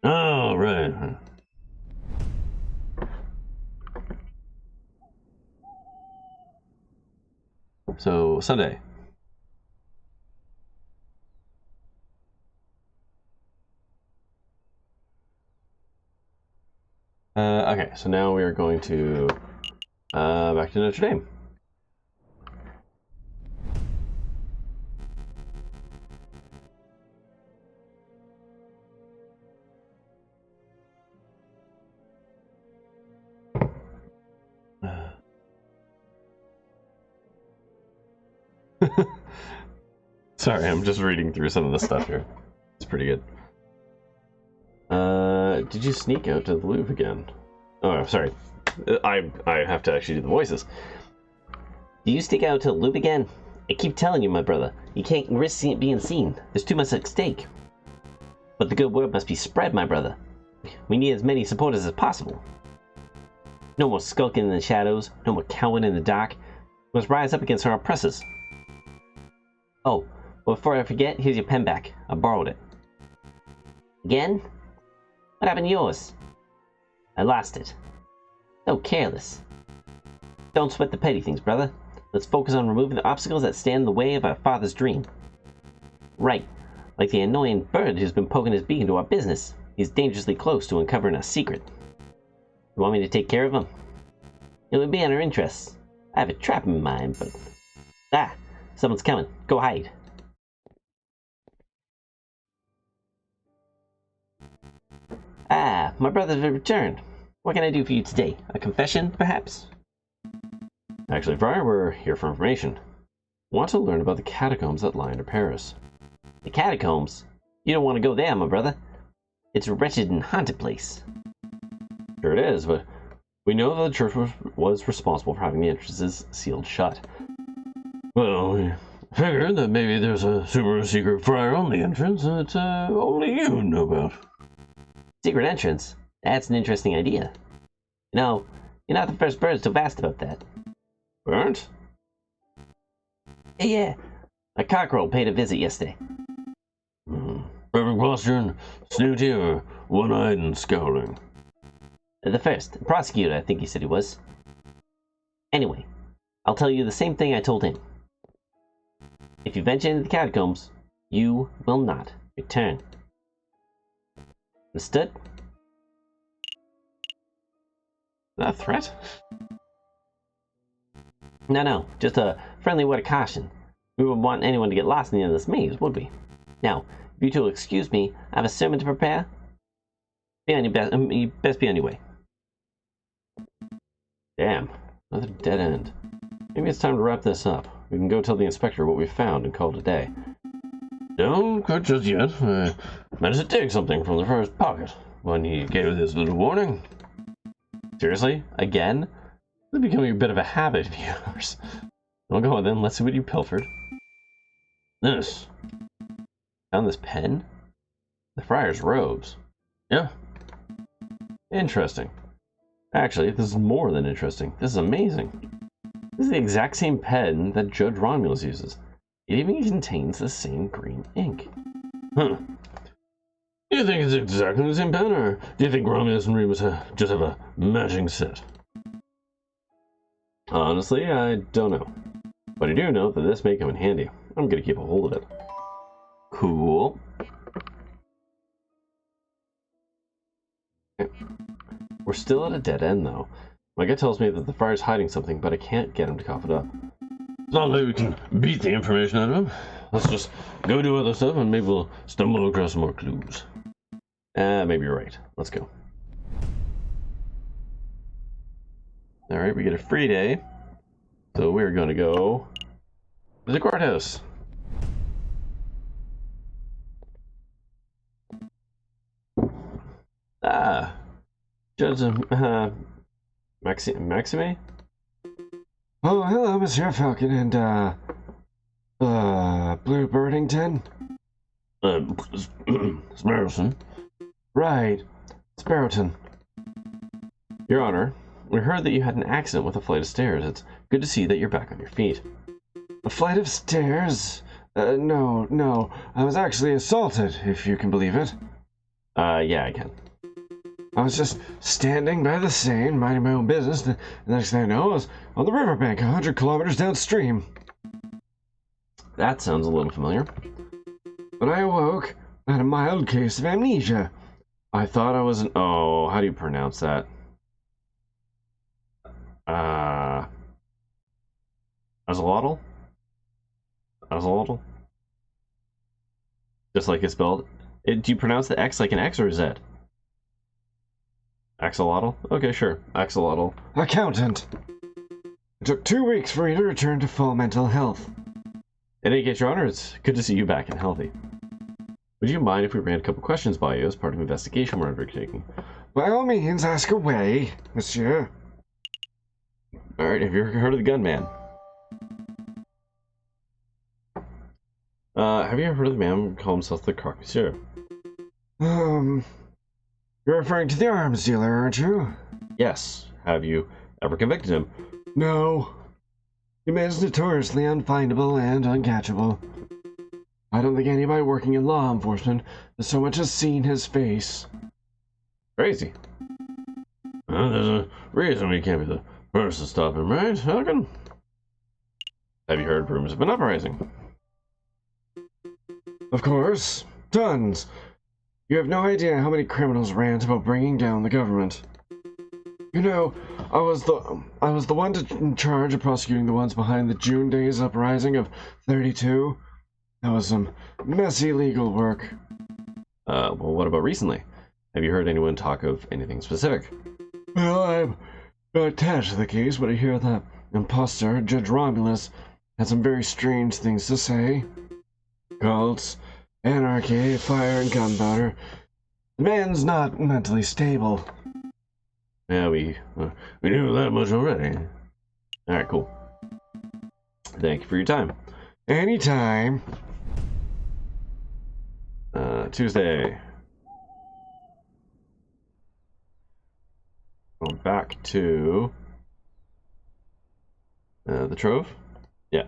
Oh, right. So, Sunday. Okay, so now we are going to back to Notre Dame. Sorry, I'm just reading through some of the stuff here. It's pretty good. Did you sneak out to the Louvre again? Oh, sorry. I have to actually do the voices. Do you sneak out to the Louvre again? I keep telling you, my brother, you can't risk being seen. There's too much at stake. But the good word must be spread, my brother. We need as many supporters as possible. No more skulking in the shadows, no more cowering in the dark. We must rise up against our oppressors. Oh, but before I forget, here's your pen back. I borrowed it. Again? What happened to yours? I lost it. So careless. Don't sweat the petty things, brother. Let's focus on removing the obstacles that stand in the way of our father's dream. Right. Like the annoying bird who's been poking his beak into our business. He's dangerously close to uncovering our secret. You want me to take care of him? It would be in our interests. I have a trap in mind, but... Ah! Someone's coming. Go hide. Ah, my brothers have returned. What can I do for you today? A confession, perhaps? Actually, Friar, we're here for information. Want to learn about the catacombs that lie under Paris. The catacombs? You don't want to go there, my brother. It's a wretched and haunted place. Sure it is, but we know that the church was responsible for having the entrances sealed shut. Well, we figured that maybe there's a super secret friar on the entrance that only you know about. Secret entrance? That's an interesting idea. You know, you're not the first birds to have asked about that. Burnt? Yeah. A cockerel paid a visit yesterday. Perfect posture and snooty or one-eyed and scowling? The first. A prosecutor, I think he said he was. Anyway, I'll tell you the same thing I told him. If you venture into the catacombs, you will not return. Understood? Is that a threat? No, just a friendly word of caution. We wouldn't want anyone to get lost in the end of this maze, would we? Now, if you two will excuse me, I have a sermon to prepare. Be on your best, you best be on your way. Damn, another dead end. Maybe it's time to wrap this up. We can go tell the inspector what we found and call it a day. Don't quit just yet. I managed to take something from the friar's pocket when he gave this little warning. Seriously? Again? This is becoming a bit of a habit of yours. Well, go on then. Let's see what you pilfered. This. Found this pen? The friar's robes. Yeah. Interesting. Actually, this is more than interesting. This is amazing. This is the exact same pen that Judge Romulus uses. It even contains the same green ink. Huh. Do you think it's exactly the same pen, or do you think Romulus and Remus just have a matching set? Honestly, I don't know. But I do know that this may come in handy. I'm gonna keep a hold of it. Cool. We're still at a dead end, though. My gut tells me that the friar's hiding something, but I can't get him to cough it up. It's not like we can beat the information out of him. Let's just go do other stuff, and maybe we'll stumble across more clues. Maybe you're right. Let's go. Alright, we get a free day. So we're gonna go to the courthouse. Ah. Judge, Maxime? Oh, hello, Monsieur Falcon and, Blue Birdington? Sparrowson. Right, Sparrowton. Your Honor, we heard that you had an accident with a flight of stairs. It's good to see that you're back on your feet. A flight of stairs? No, I was actually assaulted, if you can believe it. Yeah, I can. I was just standing by the Seine, minding my own business. The next thing I know, I was on the riverbank, 100 kilometers downstream. That sounds a little familiar. When I awoke, I had a mild case of amnesia. I thought I was an... Oh, how do you pronounce that? Axolotl? Axolotl? Just like it's spelled. Do you pronounce the X like an X or a Z? Axolotl? Okay, sure. Axolotl. Accountant. It took 2 weeks for me to return to full mental health. In any case, Your Honor, it's good to see you back and healthy. Would you mind if we ran a couple questions by you as part of the investigation we're undertaking? By all means, ask away, monsieur. Alright, have you ever heard of the gunman? Have you ever heard of the man who called himself the Croque Monsieur? You're referring to the arms dealer, aren't you? Yes. Have you ever convicted him? No. The man's notoriously unfindable and uncatchable. I don't think anybody working in law enforcement has so much as seen his face. Crazy. Well, there's a reason we can't be the first to stop him, right, Falcon? Have you heard rumors of an uprising? Of course. Tons. You have no idea how many criminals rant about bringing down the government. You know, I was the one in charge of prosecuting the ones behind the June Days uprising of 32. That was some messy legal work. Well, what about recently? Have you heard anyone talk of anything specific? Well, I'm not attached to the case, but I hear that imposter, Judge Romulus, had some very strange things to say. Cults, anarchy, fire, and gunpowder. The man's not mentally stable. Yeah, we knew that much already. Alright, cool. Thank you for your time. Anytime. Tuesday. Going back to the Trove. Yeah.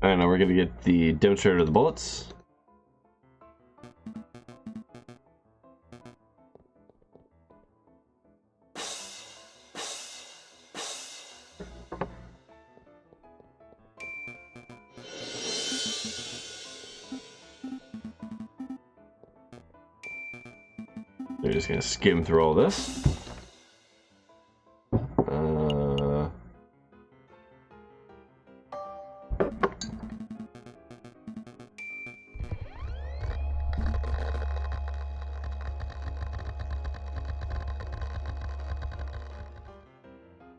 I know we're gonna get the demonstrator of the bullets. We're just gonna skim through all this.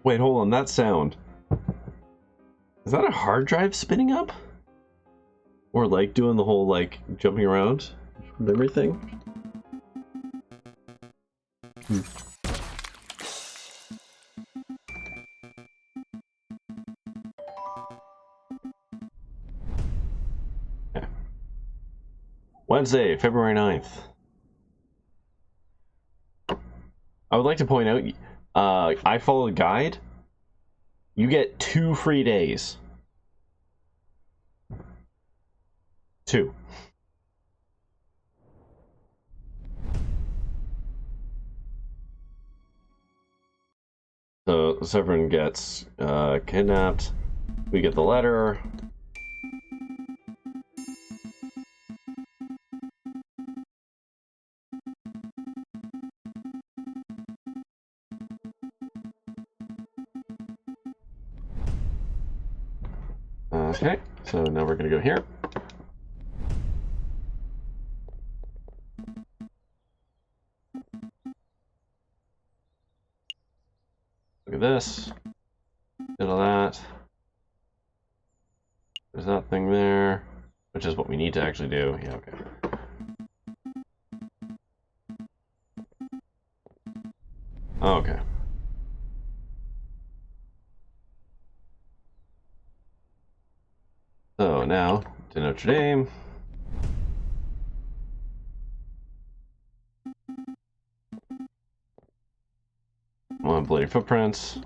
Wait, hold on, that sound. Is that a hard drive spinning up? more like doing the whole, like, jumping around and everything. Okay. Wednesday, February 9th. I would like to point out, I follow the guide. You get 2 free days. 2. So Severin gets kidnapped. We get the letter. Okay, so now we're gonna go here. Look at this. Did all that. There's that thing there, which is what we need to actually do. Yeah, okay. Okay. So now to Notre Dame. More bloody footprints.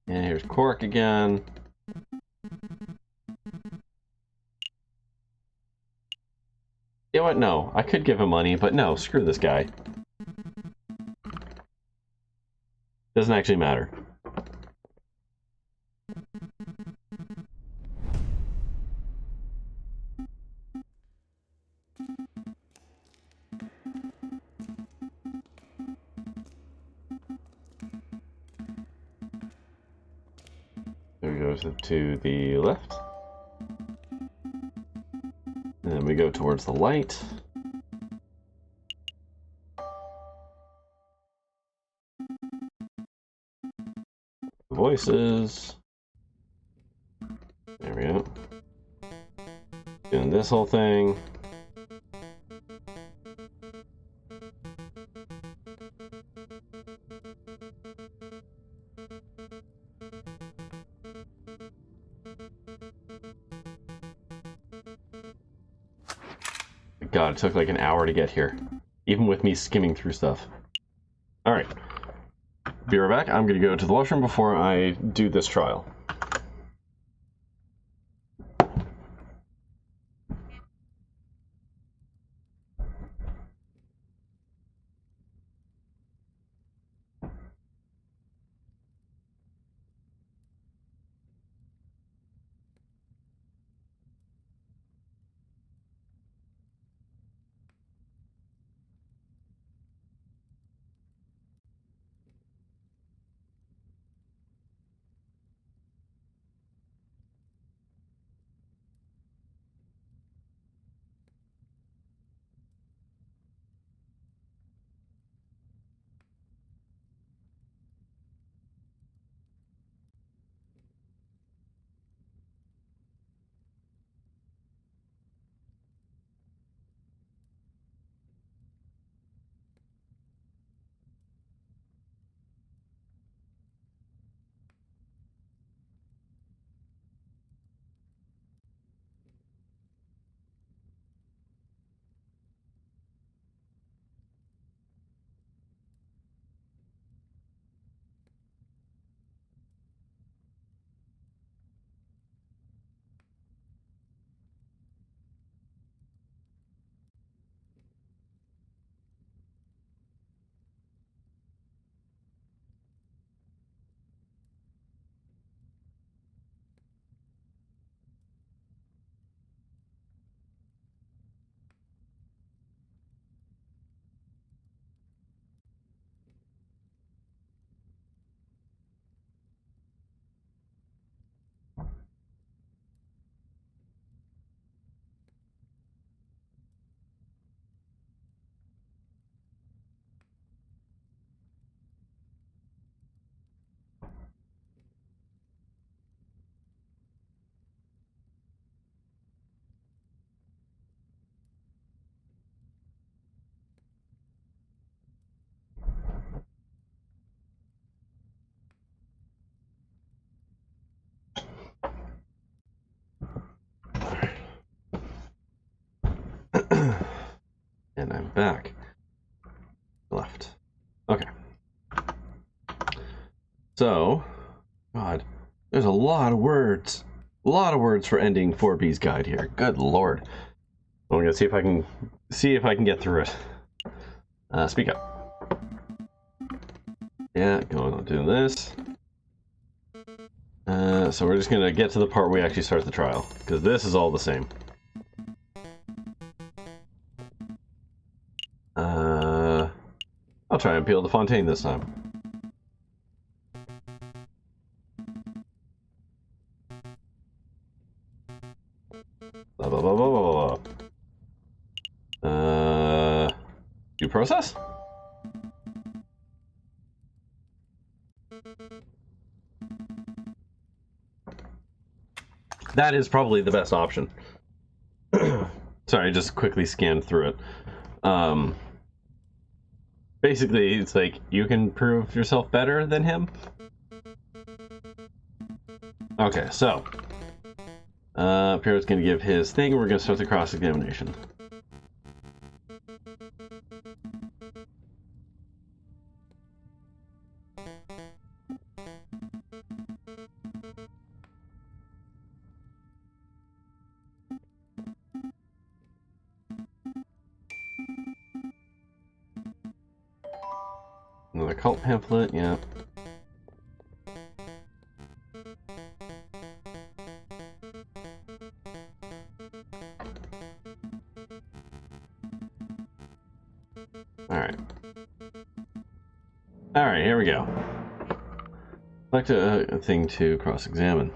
And here's Cork again. You know what? No, I could give him money, but no, screw this guy. Doesn't actually matter. There we go to the left. And then we go towards the light. Voices. There we go. Doing this whole thing. God, it took like an hour to get here. Even with me skimming through stuff. Alright. Be right back. I'm gonna go to the washroom before I do this trial. And I'm back. Left. Okay. So, God, there's a lot of words. A lot of words for ending 4B's guide here. Good lord. I'm gonna see if I can get through it. Speak up. Yeah, going on doing this. So we're just gonna get to the part where we actually start the trial, because this is all the same. I'll try and peel the fontaine this time. Blah blah blah blah blah blah. Due process? That is probably the best option. Sorry, I just quickly scanned through it. Basically, it's like, you can prove yourself better than him. Okay, so. Pierre's gonna give his thing, and we're gonna start the cross-examination. Another cult pamphlet, yeah. Alright. Alright, here we go. Select a thing to cross-examine.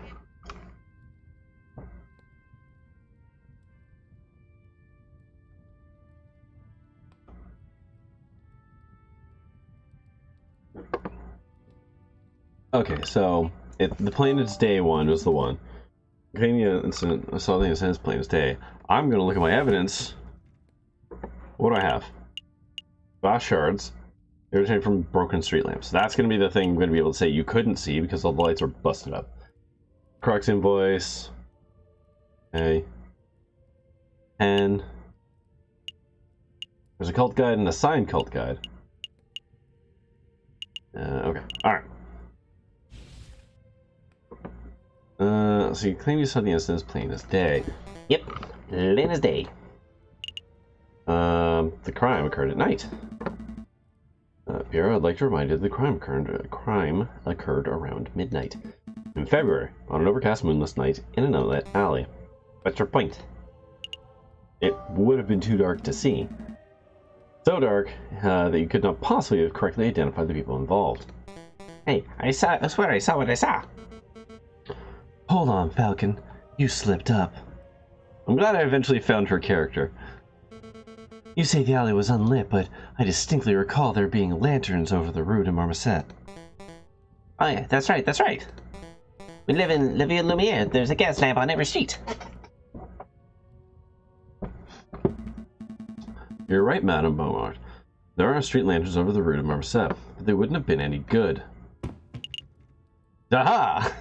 Okay, so the plain as day one was the one. Claiming the incident, I saw the incident as plain as day. I'm gonna look at my evidence. What do I have? Glass shards. They originated from broken street lamps. That's gonna be the thing I'm gonna be able to say you couldn't see because all the lights are busted up. Crux invoice. Okay. And there's a cult guide and a signed cult guide. Okay. Alright. So you claim you saw the incident as plain as day. Yep, plain as day. The crime occurred at night. Pierre, I'd like to remind you that the crime occurred around midnight. In February, on an overcast moonless night, in an outlet alley. What's your point? It would have been too dark to see. So dark that you could not possibly have correctly identified the people involved. Hey, I swear I saw what I saw. Hold on, Falcon. You slipped up. I'm glad I eventually found her character. You say the alley was unlit, but I distinctly recall there being lanterns over the Rue de Marmoset. Oh yeah, that's right, that's right. We live in La Ville Lumiere. There's a gas lamp on every street. You're right, Madame Beaumont. There are street lanterns over the Rue de Marmoset, but they wouldn't have been any good. Aha!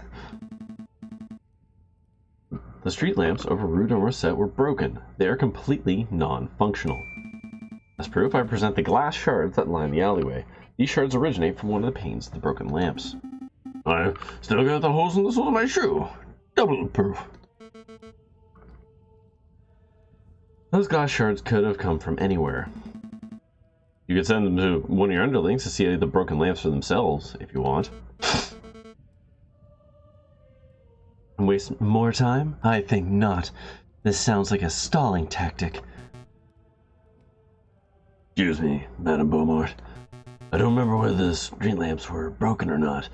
The street lamps over Rue de Marmoset were broken. They are completely non-functional. As proof, I present the glass shards that line the alleyway. These shards originate from one of the panes of the broken lamps. I've still got the holes in the sole of my shoe. Double proof. Those glass shards could have come from anywhere. You could send them to one of your underlings to see the broken lamps for themselves, if you want. And waste more time? I think not. This sounds like a stalling tactic. Excuse me, Madame Beaumont. I don't remember whether the street lamps were broken or not,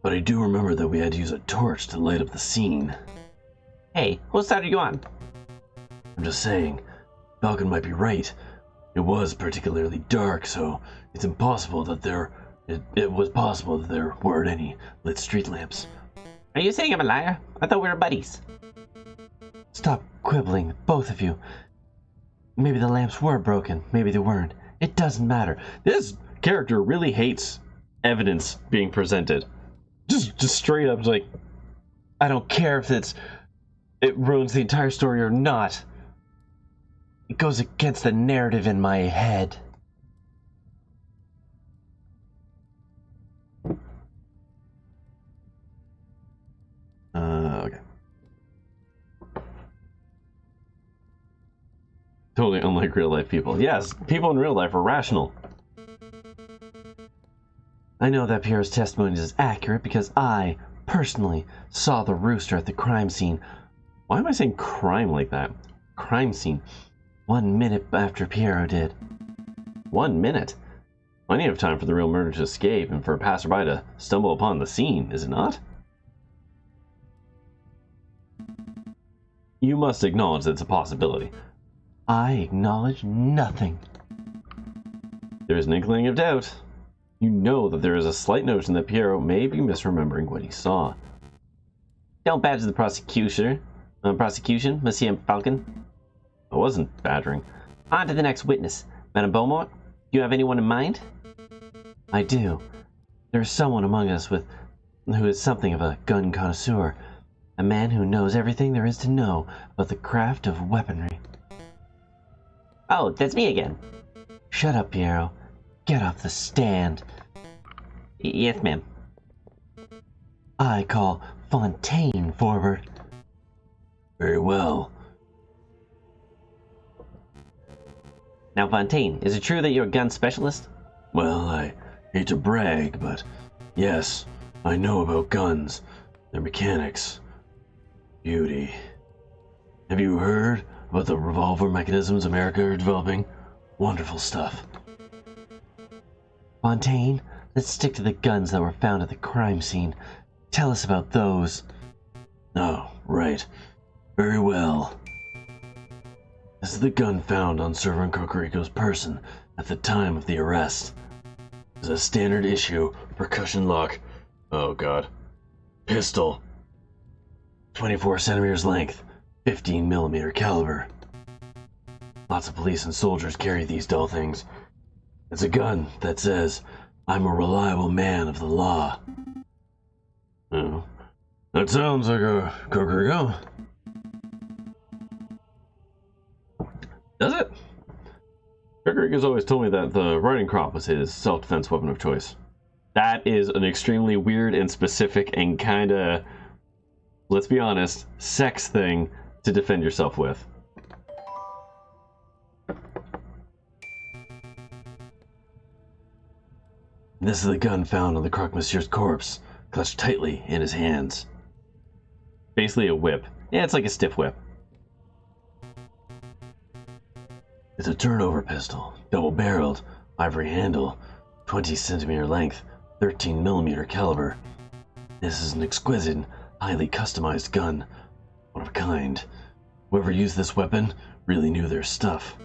but I do remember that we had to use a torch to light up the scene. Hey, what side are you on? I'm just saying, Falcon might be right. It was particularly dark, so it's impossible that it was possible that there weren't any lit street lamps. Are you saying I'm a liar? I thought we were buddies. Stop quibbling, both of you. Maybe the lamps were broken, maybe they weren't. It doesn't matter. This character really hates evidence being presented. Just straight up, like, I don't care if it ruins the entire story or not. It goes against the narrative in my head. Okay. Totally unlike real life people. Yes, people in real life are rational. I know that Piero's testimony is accurate because I, personally, saw the rooster at the crime scene. Why am I saying crime like that? Crime scene. 1 minute after Piero did. 1 minute? Plenty of time for the real murder to escape and for a passerby to stumble upon the scene, is it not? You must acknowledge that it's a possibility. I acknowledge nothing. There is an inkling of doubt. You know that there is a slight notion that Piero may be misremembering what he saw. Don't badger the prosecution, Monsieur Falcon. I wasn't badgering. On to the next witness. Madame Beaumont, do you have anyone in mind? I do. There is someone among us who is something of a gun connoisseur. A man who knows everything there is to know about the craft of weaponry. Oh, that's me again. Shut up, Piero. Get off the stand. Yes, ma'am. I call Fontaine forward. Very well. Now, Fontaine, is it true that you're a gun specialist? Well, I hate to brag, but yes, I know about guns, their mechanics, beauty. Have you heard about the revolver mechanisms America are developing? Wonderful stuff. Fontaine, let's stick to the guns that were found at the crime scene. Tell us about those. Oh, right. Very well. This is the gun found on Sergeant Cocorico's person at the time of the arrest. It's a standard issue percussion lock. Oh god. Pistol. 24 centimeters length, 15 millimeter caliber. Lots of police and soldiers carry these dull things. It's a gun that says, I'm a reliable man of the law. Oh, that sounds like a Cocorico. Does it? Gregory has always told me that the riding crop was his self-defense weapon of choice. That is an extremely weird and specific and kinda, let's be honest, sex thing to defend yourself with. This is the gun found on the Croque Monsieur's corpse, clutched tightly in his hands. Basically a whip. Yeah, it's like a stiff whip. It's a turnover pistol, double-barreled, ivory handle, 20 centimeter length, 13 millimeter caliber. This is an exquisite, highly customized gun, one of a kind. Whoever used this weapon really knew their stuff.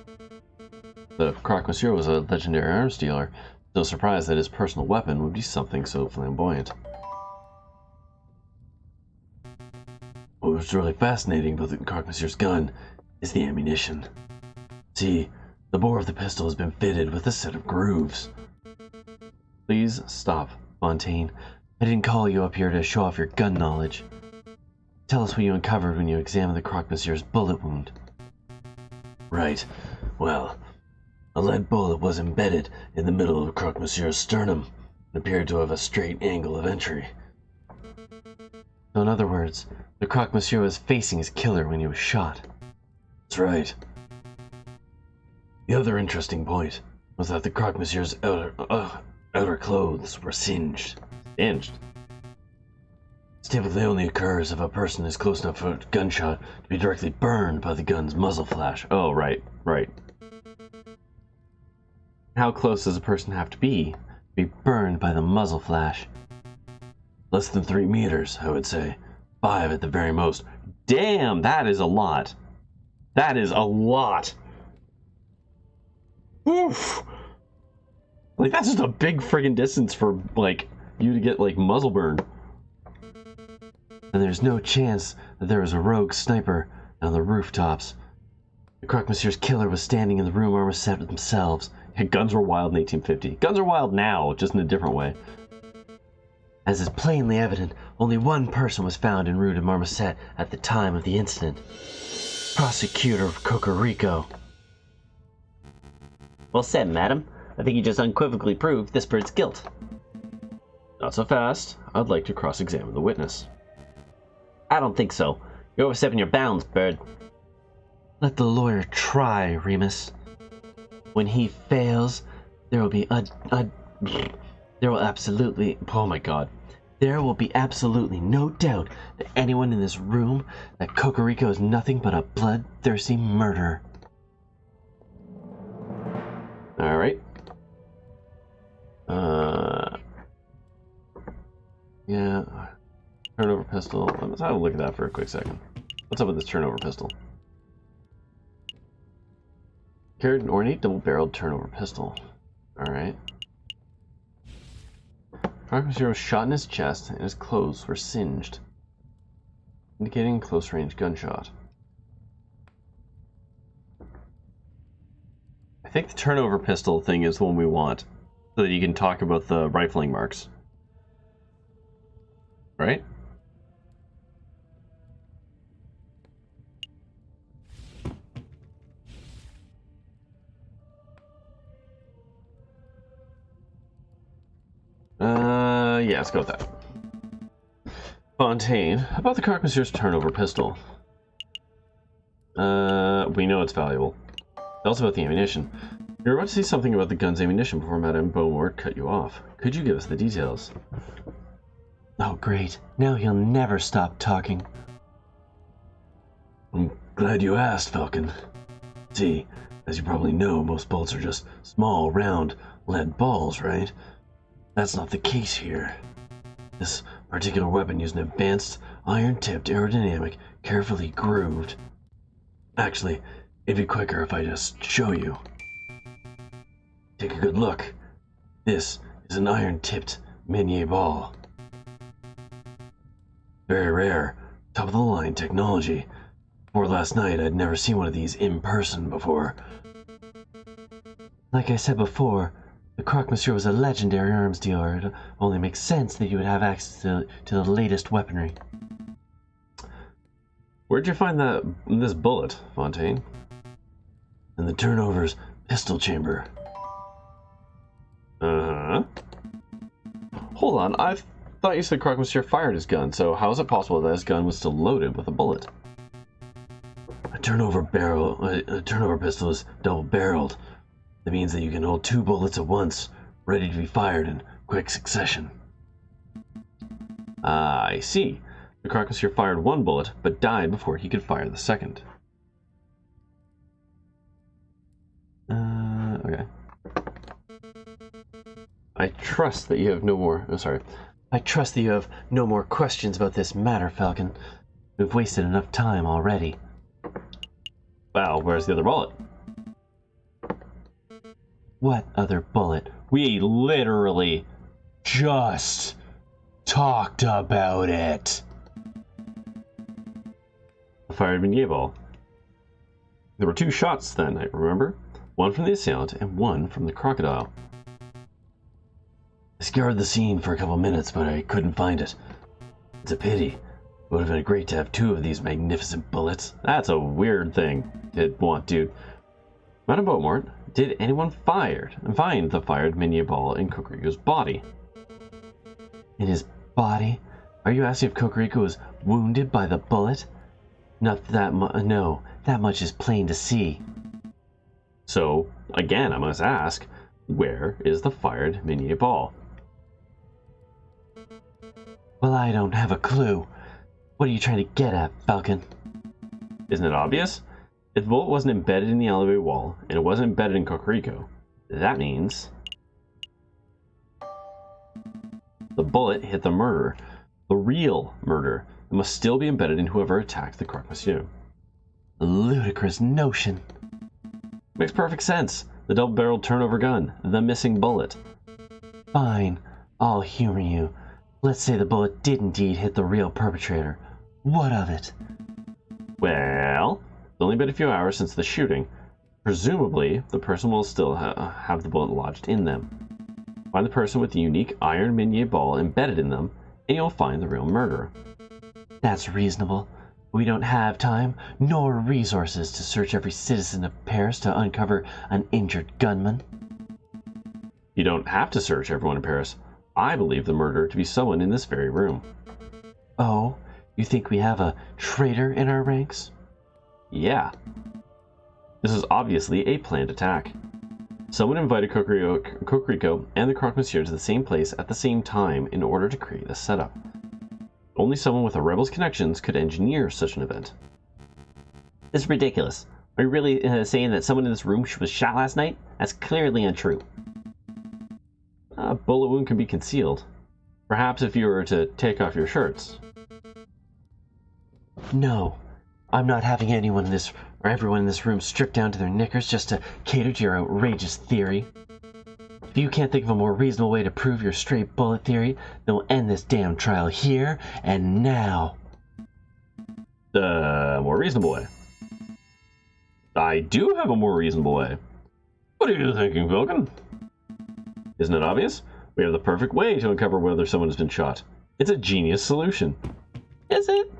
The Croque Monsieur was a legendary arms dealer. No surprise that his personal weapon would be something so flamboyant. What was really fascinating about the Croque Monsieur's gun is the ammunition. See, the bore of the pistol has been fitted with a set of grooves. Please stop, Fontaine. I didn't call you up here to show off your gun knowledge. Tell us what you uncovered when you examined the Croque Monsieur's bullet wound. Right. Well, a lead bullet was embedded in the middle of Croque Monsieur's sternum and appeared to have a straight angle of entry. So in other words, the Croque Monsieur was facing his killer when he was shot. That's right. The other interesting point was that the Croque Monsieur's outer clothes were singed. Singed? This typically only occurs if a person is close enough for a gunshot to be directly burned by the gun's muzzle flash. Oh, right, right. How close does a person have to be burned by the muzzle flash? Less than 3 meters, I would say. 5 at the very most. Damn, that is a lot. That is a lot. Oof. Like, that's just a big friggin' distance for, like, you to get, like, muzzle burn. And there's no chance that there was a rogue sniper on the rooftops. The Croque Monsieur's killer was standing in the room Marmoset themselves. Yeah, guns were wild in 1850. Guns are wild now, just in a different way. As is plainly evident, only one person was found en route to Marmoset at the time of the incident. Prosecutor Cocorico. Well said, madam. I think you just unequivocally proved this bird's guilt. Not so fast. I'd like to cross-examine the witness. I don't think so. You're overstepping your bounds, bird. Let the lawyer try, Remus. When he fails, there will be there will absolutely, oh my god, there will be absolutely no doubt to anyone in this room that Cocorico is nothing but a bloodthirsty murderer. Alright. Yeah. Turnover pistol. Let's have a look at that for a quick second. What's up with this turnover pistol? Carried an ornate double-barreled turnover pistol. Alright. Monsieur was shot in his chest and his clothes were singed, indicating a close-range gunshot. I think the turnover pistol thing is the one we want, so that you can talk about the rifling marks. Right? Yeah, let's go with that. Fontaine, how about the Croque Monsieur's turnover pistol? We know it's valuable. Tell us about the ammunition. You're about to see something about the gun's ammunition before Madame Beaumont cut you off. Could you give us the details? Oh, great. Now he'll never stop talking. I'm glad you asked, Falcon. See, as you probably know, most bullets are just small, round, lead balls, right? That's not the case here. This particular weapon used an advanced, iron-tipped, aerodynamic, carefully grooved. Actually, it'd be quicker if I just show you. Take a good look. This is an iron-tipped Minier ball. Very rare, top-of-the-line technology. Before last night, I'd never seen one of these in person before. Like I said before, the Croque Monsieur was a legendary arms dealer. It only makes sense that you would have access to the latest weaponry. Where'd you find this bullet, Fontaine? In the turnover's pistol chamber. Uh-huh. Hold on, I thought you said Croque Monsieur fired his gun, so how is it possible that his gun was still loaded with a bullet? A turnover pistol is double-barreled. That means that you can hold 2 bullets at once, ready to be fired in quick succession. I see. The Croque Monsieur fired 1 bullet, but died before he could fire the second. Okay. I trust that you have no more... Oh, sorry. I trust that you have no more questions about this matter, Falcon. We've wasted enough time already. Well, where's the other bullet? What other bullet? We literally just talked about it. The fired Minier ball. There were 2 shots then, I remember. One from the assailant and one from the crocodile. I scoured the scene for a couple minutes, but I couldn't find it. It's a pity. It would have been great to have 2 of these magnificent bullets. That's a weird thing to want, dude. Madame Beaumont, did anyone find the fired Minier ball in Cocorico's body? In his body? Are you asking if Cocorico was wounded by the bullet? Not that no, that much is plain to see. So, again, I must ask, where is the fired Minier ball? Well, I don't have a clue. What are you trying to get at, Falcon? Isn't it obvious? If the bullet wasn't embedded in the alleyway wall, and it wasn't embedded in Cocorico, that means the bullet hit the murderer, the real murderer. It must still be embedded in whoever attacked the Croque Monsieur. A ludicrous notion. Makes perfect sense. The double-barreled turnover gun, the missing bullet. Fine, I'll humor you. Let's say the bullet did indeed hit the real perpetrator. What of it? Well, it's only been a few hours since the shooting. Presumably, the person will still have the bullet lodged in them. Find the person with the unique iron Minier ball embedded in them, and you'll find the real murderer. That's reasonable. We don't have time nor resources to search every citizen of Paris to uncover an injured gunman. You don't have to search everyone in Paris. I believe the murderer to be someone in this very room. Oh, you think we have a traitor in our ranks? Yeah. This is obviously a planned attack. Someone invited Cocorico and the Croque Monsieur to the same place at the same time in order to create a setup. Only someone with a rebel's connections could engineer such an event. This is ridiculous. Are you really saying that someone in this room was shot last night? That's clearly untrue. A bullet wound can be concealed. Perhaps if you were to take off your shirts. No, I'm not having anyone in this or everyone in this room stripped down to their knickers just to cater to your outrageous theory. If you can't think of a more reasonable way to prove your straight bullet theory, then we'll end this damn trial here and now. More reasonable way. I do have a more reasonable way. What are you thinking, Falcon? Isn't it obvious? We have the perfect way to uncover whether someone has been shot. It's a genius solution. Is it?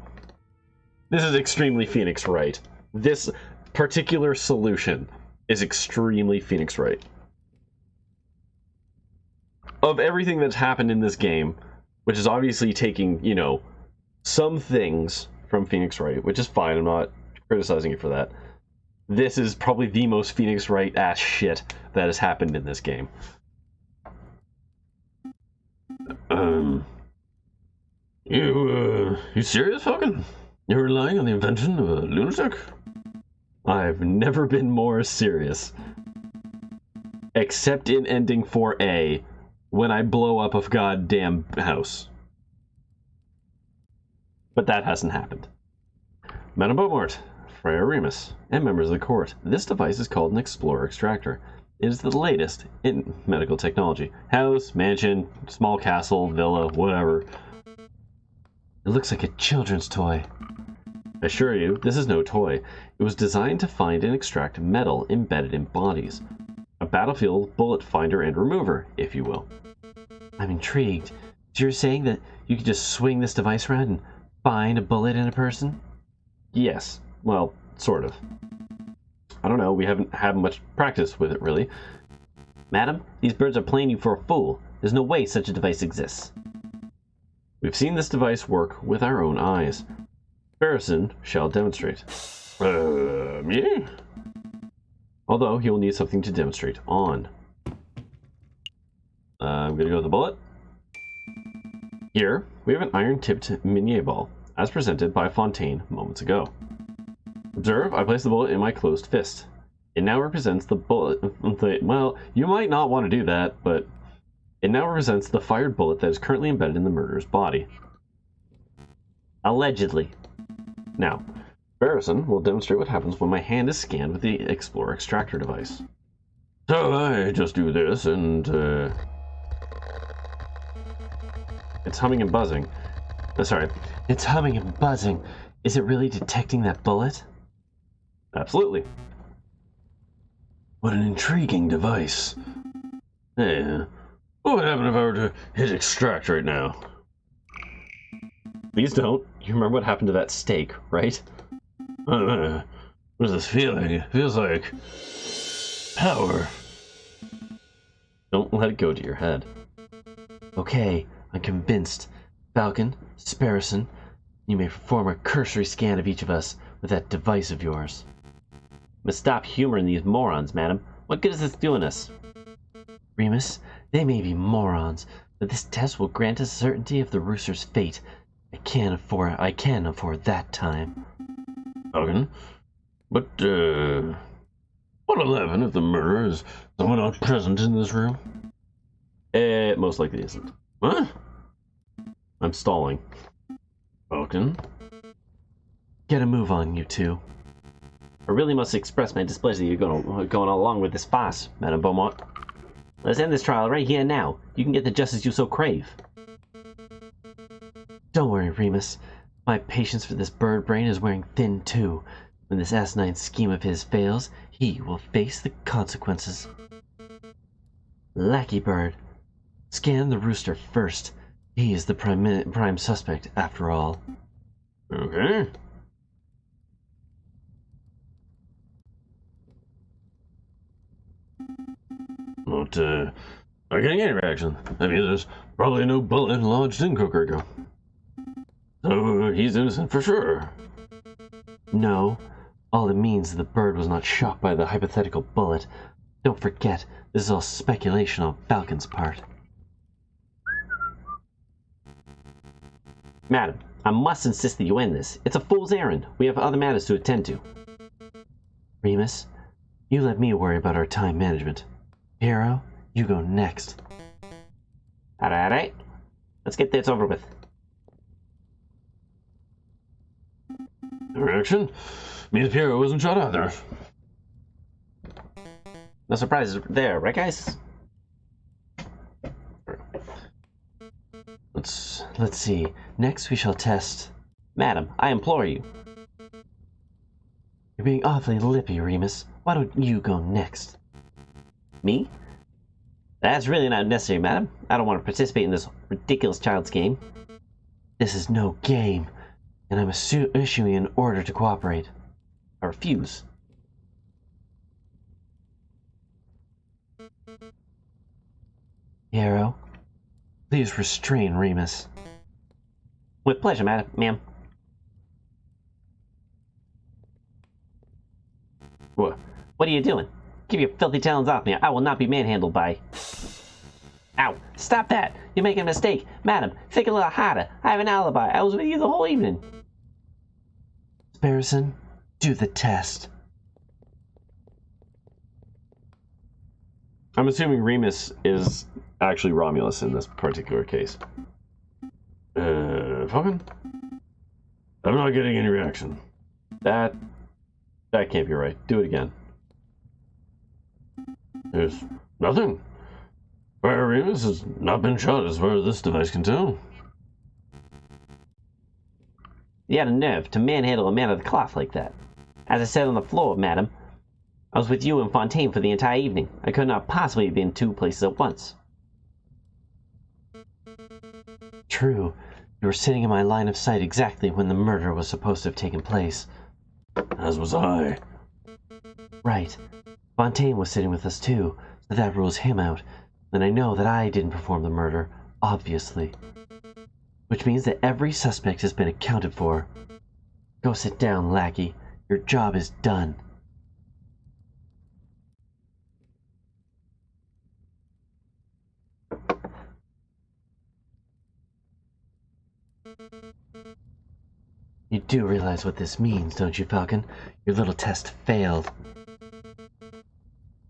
This is extremely Phoenix Wright. This particular solution is extremely Phoenix Wright. Of everything that's happened in this game, which is obviously taking, you know, some things from Phoenix Wright, which is fine, I'm not criticizing it for that. This is probably the most Phoenix Wright ass shit that has happened in this game. You serious, Falcon? You're relying on the invention of a lunatic? I've never been more serious. Except in ending 4A, when I blow up a goddamn house. But that hasn't happened. Madame Beaumont, Friar Remus, and members of the court, this device is called an Explorer Extractor. It is the latest in medical technology. House, mansion, small castle, villa, whatever. It looks like a children's toy. I assure you, this is no toy. It was designed to find and extract metal embedded in bodies. A battlefield bullet finder and remover, if you will. I'm intrigued. So you're saying that you could just swing this device around and find a bullet in a person? Yes. Well, sort of. I don't know, we haven't had much practice with it, really. Madam, these birds are playing you for a fool. There's no way such a device exists. We've seen this device work with our own eyes. Barrison shall demonstrate. Me? Although he will need something to demonstrate on. I'm gonna go with the bullet. Here, we have an iron-tipped Minier ball, as presented by Fontaine moments ago. Observe, I place the bullet in my closed fist. It now represents the bullet... Well, you might not want to do that, but... It now represents the fired bullet that is currently embedded in the murderer's body. Allegedly. Now, Barrison will demonstrate what happens when my hand is scanned with the Explorer Extractor device. So I just do this and, It's humming and buzzing. Sorry. It's humming and buzzing. Is it really detecting that bullet? Absolutely. What an intriguing device. Hey, what would happen if I were to hit extract right now? Please don't. You remember what happened to that steak, right? I don't know. What is this feeling? It feels like power. Don't let it go to your head. Okay, I'm convinced. Falcon, Sparrison, you may perform a cursory scan of each of us with that device of yours. Must stop humoring these morons, madam. What good is this doing us? Remus, they may be morons, but this test will grant us certainty of the rooster's fate. I can afford that time. Falcon, but, what 11 if the murderer is someone not present in this room? It most likely isn't. What? I'm stalling. Falcon? Get a move on, you two. I really must express my displeasure you're going along with this farce, Madame Beaumont. Let's end this trial right here and now. You can get the justice you so crave. Don't worry, Remus. My patience for this bird brain is wearing thin too. When this asinine scheme of his fails, he will face the consequences. Lackey bird, scan the rooster first. He is the prime suspect, after all. Okay. not getting any reaction. I mean, there's probably no bullet lodged in Cocorico. So he's innocent for sure. No. All it means is the bird was not shot by the hypothetical bullet. Don't forget, this is all speculation on Falcon's part. Madam, I must insist that you end this. It's a fool's errand. We have other matters to attend to. Remus, you let me worry about our time management. Hero, you go next. Alright. Let's get this over with. No reaction? Means Piero wasn't shot either. No surprises there, right guys? Let's see. Next we shall test. Madam, I implore you. You're being awfully lippy, Remus. Why don't you go next? Me? That's really not necessary, madam. I don't want to participate in this ridiculous child's game. This is no game, and I'm issuing an order to cooperate. I refuse. Hero, please restrain Remus. With pleasure, ma'am. What? What are you doing? Keep your filthy talons off me. I will not be manhandled by... Ow! Stop that! You're making a mistake. Madam, think a little harder. I have an alibi. I was with you the whole evening. Sparrison, do the test. I'm assuming Remus is actually Romulus in this particular case. Falcon? I'm not getting any reaction. That can't be right. Do it again. There's nothing. Friar Remus has not been shot as far as this device can tell. You had a nerve to manhandle a man of the cloth like that. As I said on the floor, madam, I was with you and Fontaine for the entire evening. I could not possibly be in two places at once. True. You were sitting in my line of sight exactly when the murder was supposed to have taken place. As was I. Right. Fontaine was sitting with us too, so that rules him out. And I know that I didn't perform the murder, obviously. Which means that every suspect has been accounted for. Go sit down, lackey. Your job is done. You do realize what this means, don't you, Falcon? Your little test failed.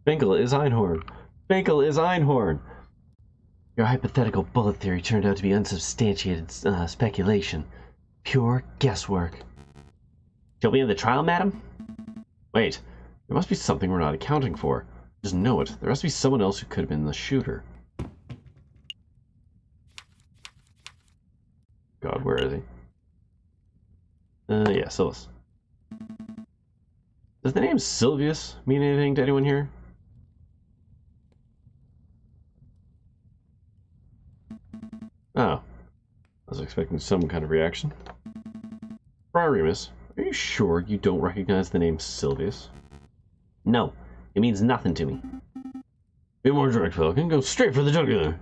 Finkel is Einhorn. Finkel is Einhorn. Your hypothetical bullet theory turned out to be unsubstantiated speculation. Pure guesswork. Shall we end the trial, madam? Wait, there must be something we're not accounting for. Just know it. There must be someone else who could have been the shooter. God, where is he? Yeah, Silvus. Does the name Silvius mean anything to anyone here? Oh. I was expecting some kind of reaction. Friar Remus, are you sure you don't recognize the name Silvius? No, it means nothing to me. Be more direct, Falcon. Go straight for the jugular.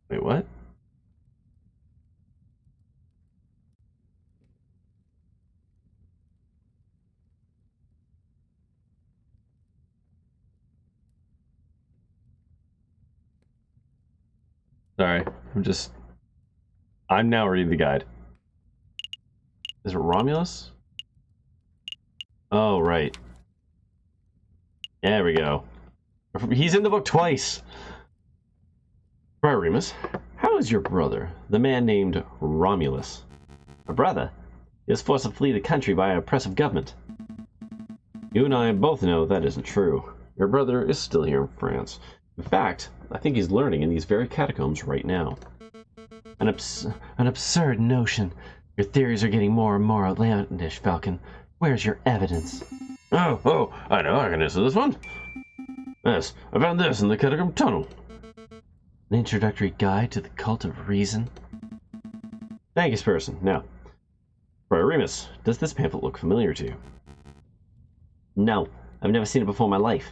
Wait, what? Sorry, I'm now reading the guide. Is it Romulus? Oh, right. There we go. He's in the book twice. Friar Remus, how is your brother, the man named Romulus? A brother? He was forced to flee the country by an oppressive government. You and I both know that isn't true. Your brother is still here in France. In fact, I think he's learning in these very catacombs right now. An absurd notion. Your theories are getting more and more outlandish, Falcon. Where's your evidence? Oh, I know. I can answer this one. Yes, I found this in the catacomb tunnel. An introductory guide to the cult of reason? Thank you, Sparrison. Now, Friar Remus, does this pamphlet look familiar to you? No, I've never seen it before in my life.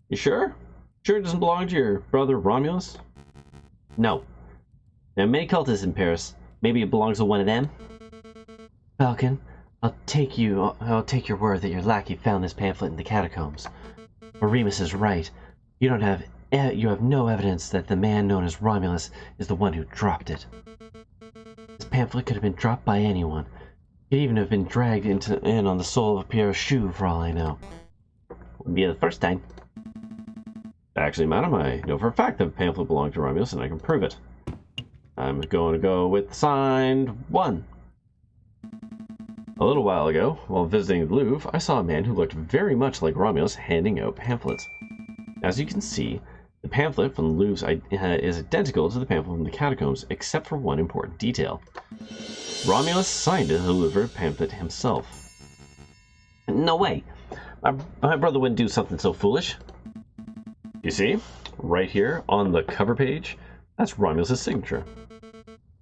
You sure? Sure it doesn't belong to your brother Romulus? No. There are many cultists in Paris. Maybe it belongs to one of them? Falcon, I'll take your word that your lackey found this pamphlet in the catacombs. But Remus is right. You have no evidence that the man known as Romulus is the one who dropped it. This pamphlet could have been dropped by anyone. It could even have been dragged in on the sole of Pierre's shoe, for all I know. Wouldn't be the first time. Actually, madam, I know for a fact that the pamphlet belonged to Romulus, and I can prove it. I'm going to go with signed 1. A little while ago, while visiting the Louvre, I saw a man who looked very much like Romulus handing out pamphlets. As you can see, the pamphlet from the Louvre is identical to the pamphlet from the catacombs, except for one important detail. Romulus signed the Louvre pamphlet himself. No way. My brother wouldn't do something so foolish. You see, right here on the cover page, that's Romulus' signature.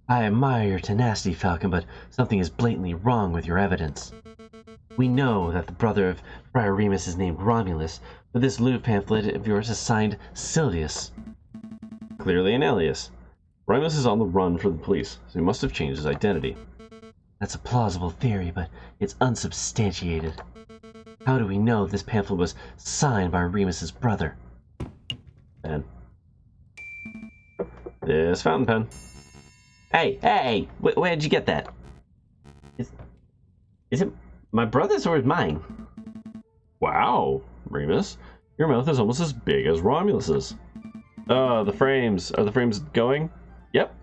I admire your tenacity, Falcon, but something is blatantly wrong with your evidence. We know that the brother of Friar Remus is named Romulus, but this Louvre pamphlet of yours is signed Silvius. Clearly an alias. Romulus is on the run from the police, so he must have changed his identity. That's a plausible theory, but it's unsubstantiated. How do we know this pamphlet was signed by Remus's brother? Pen. This fountain pen. Hey! Where'd you get that? Is it my brother's or mine? Wow, Remus, your mouth is almost as big as Romulus's. The frames. Are the frames going? Yep.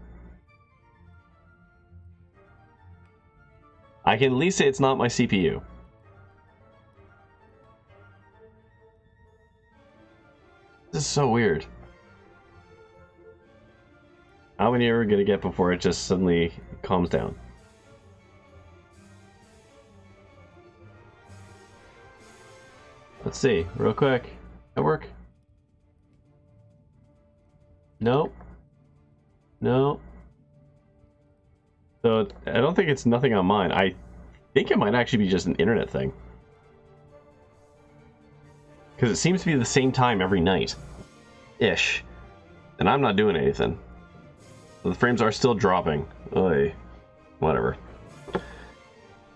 I can at least say it's not my CPU. This is so weird. How many are we gonna get before it just suddenly calms down? Let's see, real quick. That work? Nope. No. So I don't think it's nothing on mine. I think it might actually be just an internet thing. Because it seems to be the same time every night. Ish. And I'm not doing anything. The frames are still dropping. Oy. Whatever.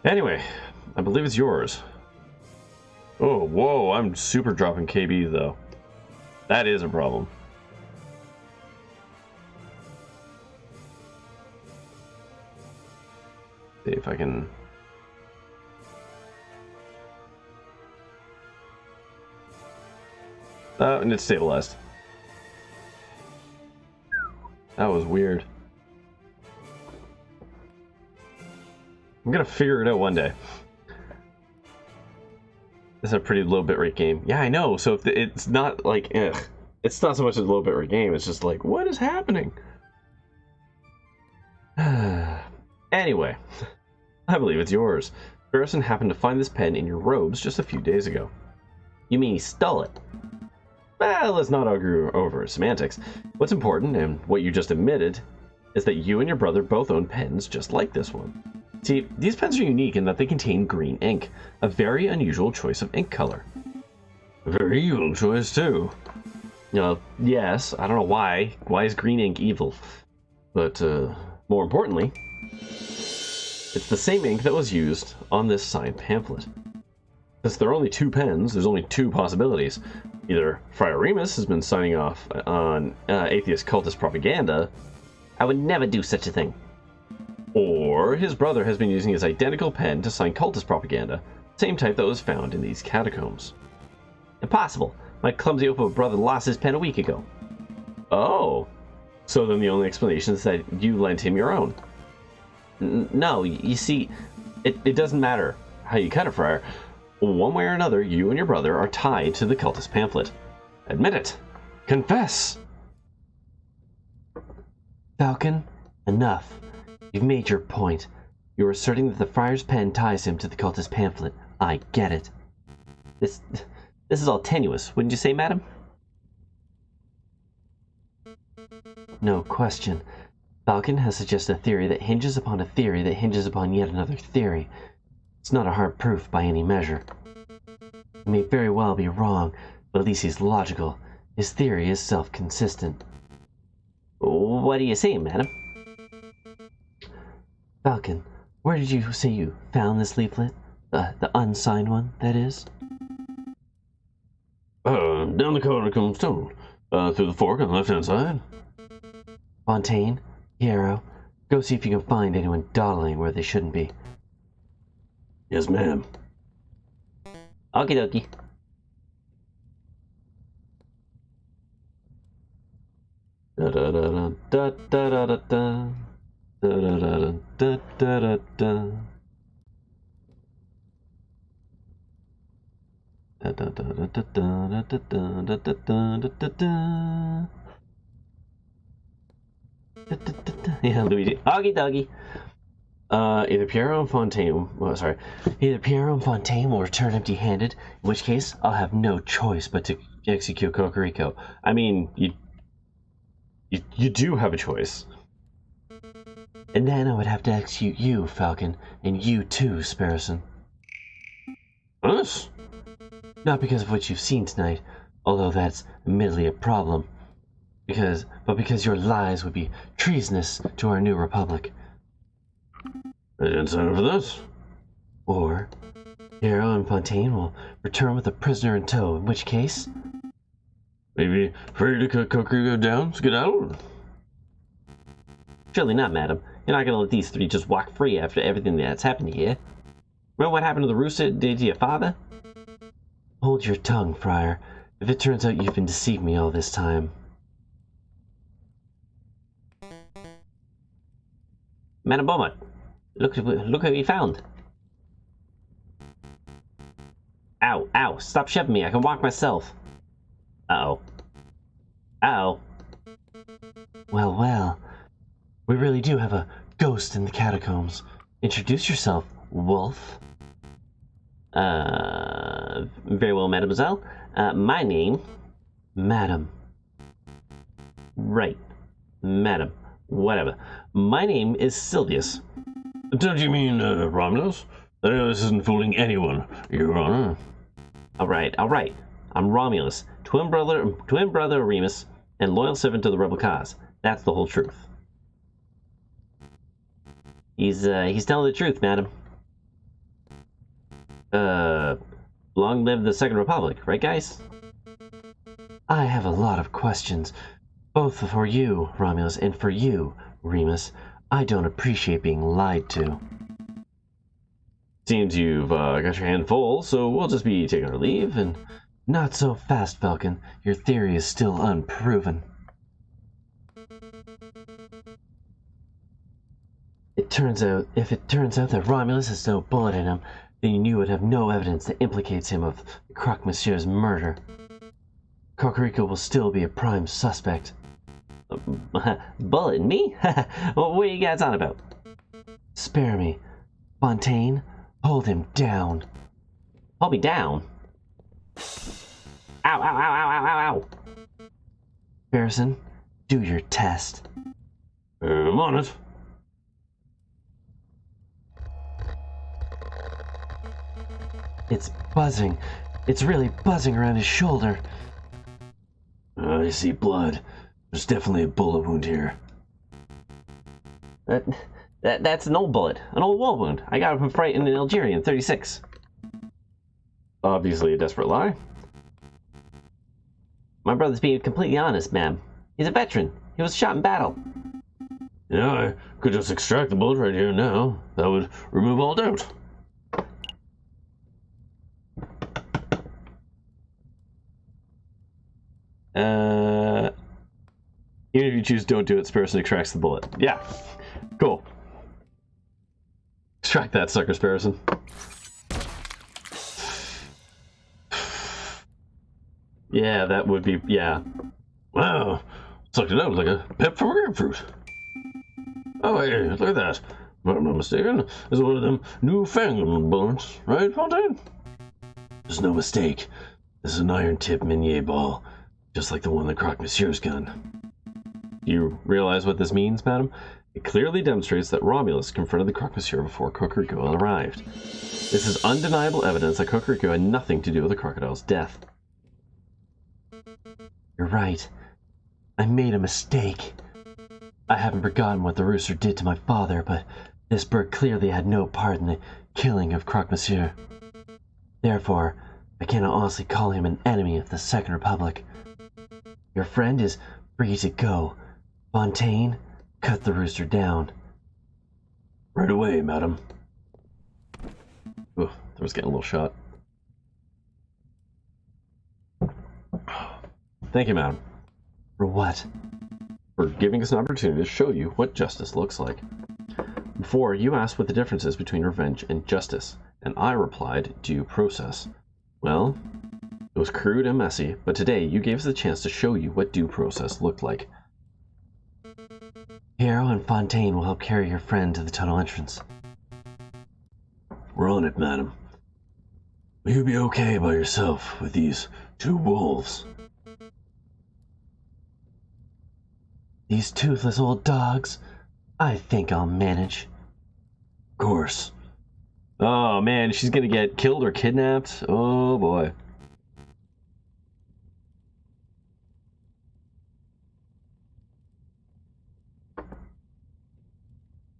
Anyway, I believe it's yours. Oh, whoa, I'm super dropping KB though. That is a problem. See if I can... Oh, and it's stabilized. That was weird. I'm gonna figure it out one day. This is a pretty low bitrate game. Yeah, I know. So if it's not like, it's not so much a low bitrate game. It's just like, what is happening? Anyway, I believe it's yours. Harrison happened to find this pen in your robes just a few days ago. You mean he stole it? Well, let's not argue over semantics. What's important, and what you just admitted, is that you and your brother both own pens just like this one. See, these pens are unique in that they contain green ink, a very unusual choice of ink color. A very evil choice, too. Yes, I don't know why. Why is green ink evil? But, more importantly, it's the same ink that was used on this signed pamphlet. Since there are only 2 pens, there's only 2 possibilities. Either Friar Remus has been signing off on atheist cultist propaganda, I would never do such a thing. Or his brother has been using his identical pen to sign cultist propaganda, same type that was found in these catacombs. Impossible. My clumsy Opal brother lost his pen a week ago. Oh, so then the only explanation is that you lent him your own. No, you see, It doesn't matter how you cut it, Friar. One way or another, you and your brother are tied to the cultist pamphlet. Admit it. Confess. Falcon, enough. You've made your point. You're asserting that the friar's pen ties him to the cultist pamphlet. I get it. This is all tenuous, wouldn't you say, madam? No question. Falcon has suggested a theory that hinges upon a theory that hinges upon yet another theory. It's not a hard proof by any measure. He may very well be wrong, but at least he's logical. His theory is self-consistent. What do you say, madam? Falcon, where did you say you found this leaflet? The unsigned one, that is? Down the corner comes stone. Through the fork on the left-hand side. Fontaine, Piero, go see if you can find anyone dawdling where they shouldn't be. Yes, ma'am. Okie dokie. Da da da da da da da da da da da da da da. Da da da da da da da da da da da. Yeah, Luigi. Okie dokie. Either Piero and Fontaine. Either Piero and Fontaine will return empty-handed, in which case I'll have no choice but to execute Cocorico. I mean, you do have a choice. And then I would have to execute you, Falcon, and you too, Sparrowson. Us? Not because of what you've seen tonight, although that's admittedly a problem. But because your lies would be treasonous to our new republic. I didn't sign up for this. Or Piero and Fontaine will return with a prisoner in tow, in which case... Maybe ready to cut Cocorico down, skedaddle? Surely not, madam. You're not gonna let these three just walk free after everything that's happened here. Remember what happened to the rooster did to your father? Hold your tongue, Friar. If it turns out you've been deceiving me all this time. Madam Beaumont, look what we found. Ow, ow, stop shoving me, I can walk myself. Uh-oh. Uh-oh. Well, well. We really do have a ghost in the catacombs. Introduce yourself, wolf. Very well, mademoiselle. My name... Madam. Right. Madam. Whatever. My name is Silvius. Don't you mean, Romulus? I know this isn't fooling anyone, Your Honor. Alright. I'm Romulus, twin brother of Remus, and loyal servant to the rebel cause. That's the whole truth. He's telling the truth, madam. Long live the Second Republic, right, guys? I have a lot of questions, both for you, Romulus, and for you, Remus. I don't appreciate being lied to. Seems you've got your hand full, so we'll just be taking our leave, and... Not so fast, Falcon. Your theory is still unproven. If it turns out that Romulus has no bullet in him, then you would have no evidence that implicates him of Croque Monsieur's murder. Cocorico will still be a prime suspect. Bullet in me? What are you guys on about? Spare me. Fontaine, hold him down. Hold me down? Ow, ow, ow, ow, ow, ow, ow. Harrison, do your test. I'm on it. It's buzzing. It's really buzzing around his shoulder. I see blood. There's definitely a bullet wound here. That's an old bullet. An old war wound. I got it from fighting in Algeria in 36. Obviously a desperate lie. My brother's being completely honest, ma'am. He's a veteran. He was shot in battle. Yeah, I could just extract the bullet right here and now. That would remove all doubt. Even if you choose don't do it, Sparrowson extracts the bullet. Yeah. Cool. Extract that sucker, Sparrowson. Yeah, that would be, yeah. Wow, sucked it out like a pep from a grapefruit. Oh, hey, look at that. If I'm not mistaken, this is one of them newfangled bullets, right, Fontaine? There's no mistake. This is an iron-tip Minier ball, just like the one that Croque Monsieur's gun. You realize what this means, madam? It clearly demonstrates that Romulus confronted the Croque-Monsieur before Cocorico arrived. This is undeniable evidence that Cocorico had nothing to do with the crocodile's death. You're right. I made a mistake. I haven't forgotten what the rooster did to my father, but this bird clearly had no part in the killing of Croque-Monsieur. Therefore, I cannot honestly call him an enemy of the Second Republic. Your friend is free to go. Fontaine, cut the rooster down. Right away, madam. Ooh, I was getting a little shot. Thank you, madam. For what? For giving us an opportunity to show you what justice looks like. Before, you asked what the difference is between revenge and justice, and I replied, due process. Well, it was crude and messy, but today you gave us the chance to show you what due process looked like. Hero and Fontaine will help carry your friend to the tunnel entrance. We're on it, madam. Will you be okay by yourself with these two wolves? These toothless old dogs? I think I'll manage. Of course. Oh man, she's gonna get killed or kidnapped? Oh boy.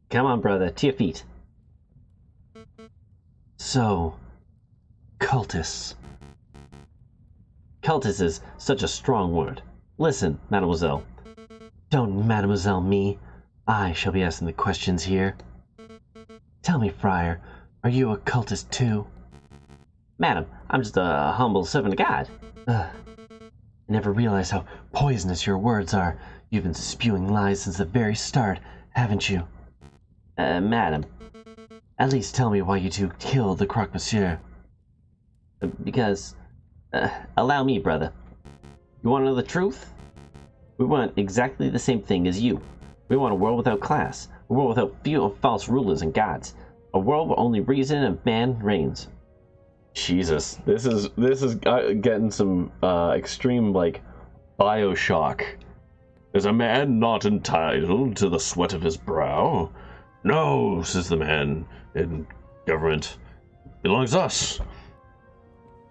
Come on, brother, to your feet. So, cultists. Cultist is such a strong word. Listen, mademoiselle. Don't mademoiselle me. I shall be asking the questions here. Tell me, Friar, are you a cultist too? Madam, I'm just a humble servant of God. I never realized how poisonous your words are. You've been spewing lies since the very start, haven't you? Madam. At least tell me why you two killed the Croque-Monsieur. Because, allow me, brother. You want to know the truth? We want exactly the same thing as you. We want a world without class, a world without few false rulers and gods, a world where only reason and man reigns. Jesus, this is getting some extreme like Bioshock. Is a man not entitled to the sweat of his brow? No, says the man in government. Belongs to us.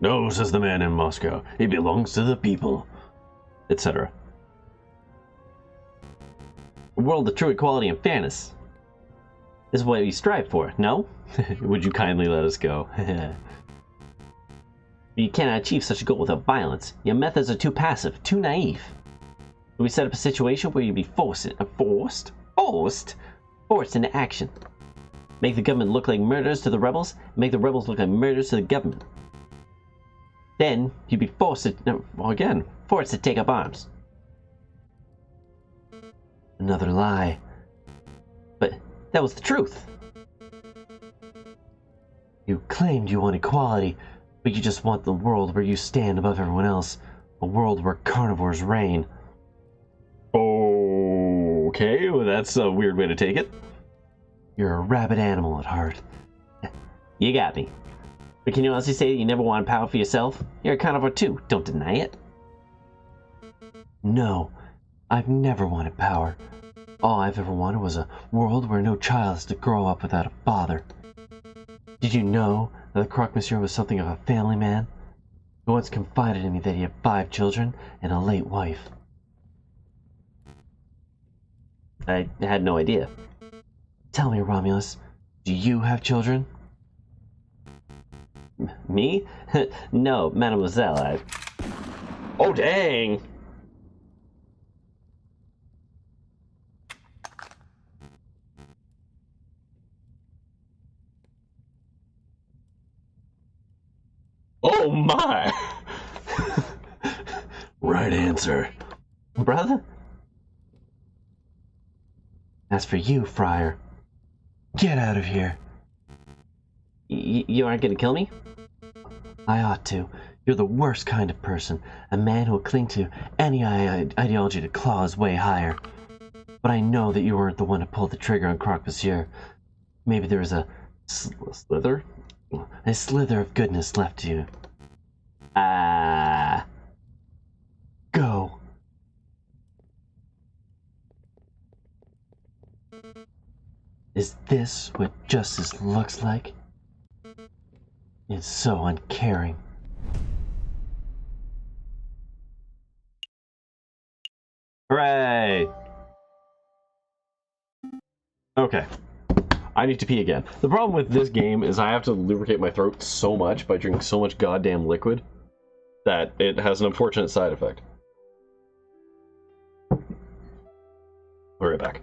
No, says the man in Moscow. It belongs to the people. Etc. A world of true equality and fairness. This is what we strive for, no? Would you kindly let us go? You cannot achieve such a goal without violence. Your methods are too passive, too naive. We set up a situation where you'd be forced into action. Make the government look like murderers to the rebels, and make the rebels look like murderers to the government. Then you'd be forced to take up arms. Another lie. But that was the truth. You claimed you want equality, but you just want the world where you stand above everyone else. A world where carnivores reign. Okay, well that's a weird way to take it. You're a rabid animal at heart. You got me. But can you honestly say that you never wanted power for yourself? You're a carnivore too, don't deny it. No, I've never wanted power. All I've ever wanted was a world where no child has to grow up without a father. Did you know that the Croque-Monsieur was something of a family man? He once confided in me that he had 5 children and a late wife. I had no idea. Tell me, Romulus, do you have children? Me? No, mademoiselle, Oh dang! Oh my! Right answer. Brother? As for you, Friar, get out of here. You aren't gonna kill me? I ought to. You're the worst kind of person, a man who will cling to any ideology to claw his way higher. But I know that you weren't the one to pull the trigger on Croque-Monsieur. Maybe there was a Slither? a slither of goodness left to you. Go. Is this what justice looks like? It's so uncaring. Hooray! Okay. I need to pee again. The problem with this game is I have to lubricate my throat so much by drinking so much goddamn liquid that it has an unfortunate side effect. I'll be right back.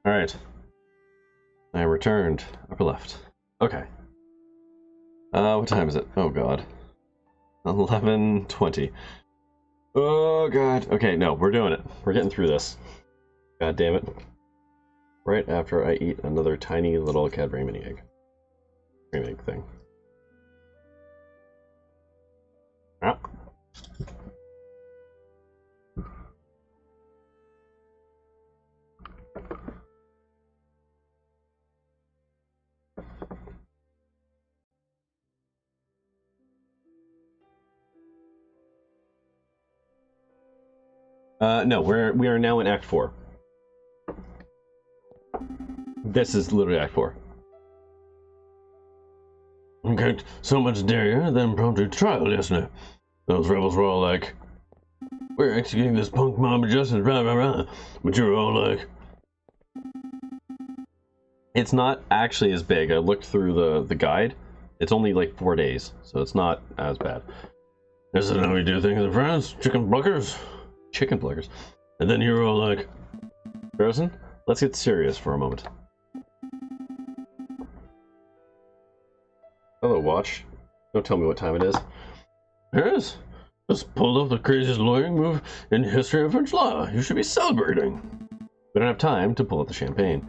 Alright. I returned. Upper left. Okay. What time is it? Oh god. 11:20. Oh god. Okay, no, we're doing it. We're getting through this. God damn it. Right after I eat another tiny little Cadbury mini egg. Mini egg thing. Ah. No, we are now in Act 4. This is literally Act 4. Okay, so much dare than prompted trial yesterday. Those rebels were all like, we're executing this punk mob of justice, blah, blah, blah. But you were all like, It's not actually as big. I looked through the guide. It's only like 4 days, so it's not as bad. this is how we do things in France, chicken pluckers. Chicken pluggers. And then you were all like, Frozen, let's get serious for a moment. Hello, watch. Don't tell me what time it is. yes, just pulled off the craziest lawyering move in the history of French law. You should be celebrating. We don't have time to pull out the champagne.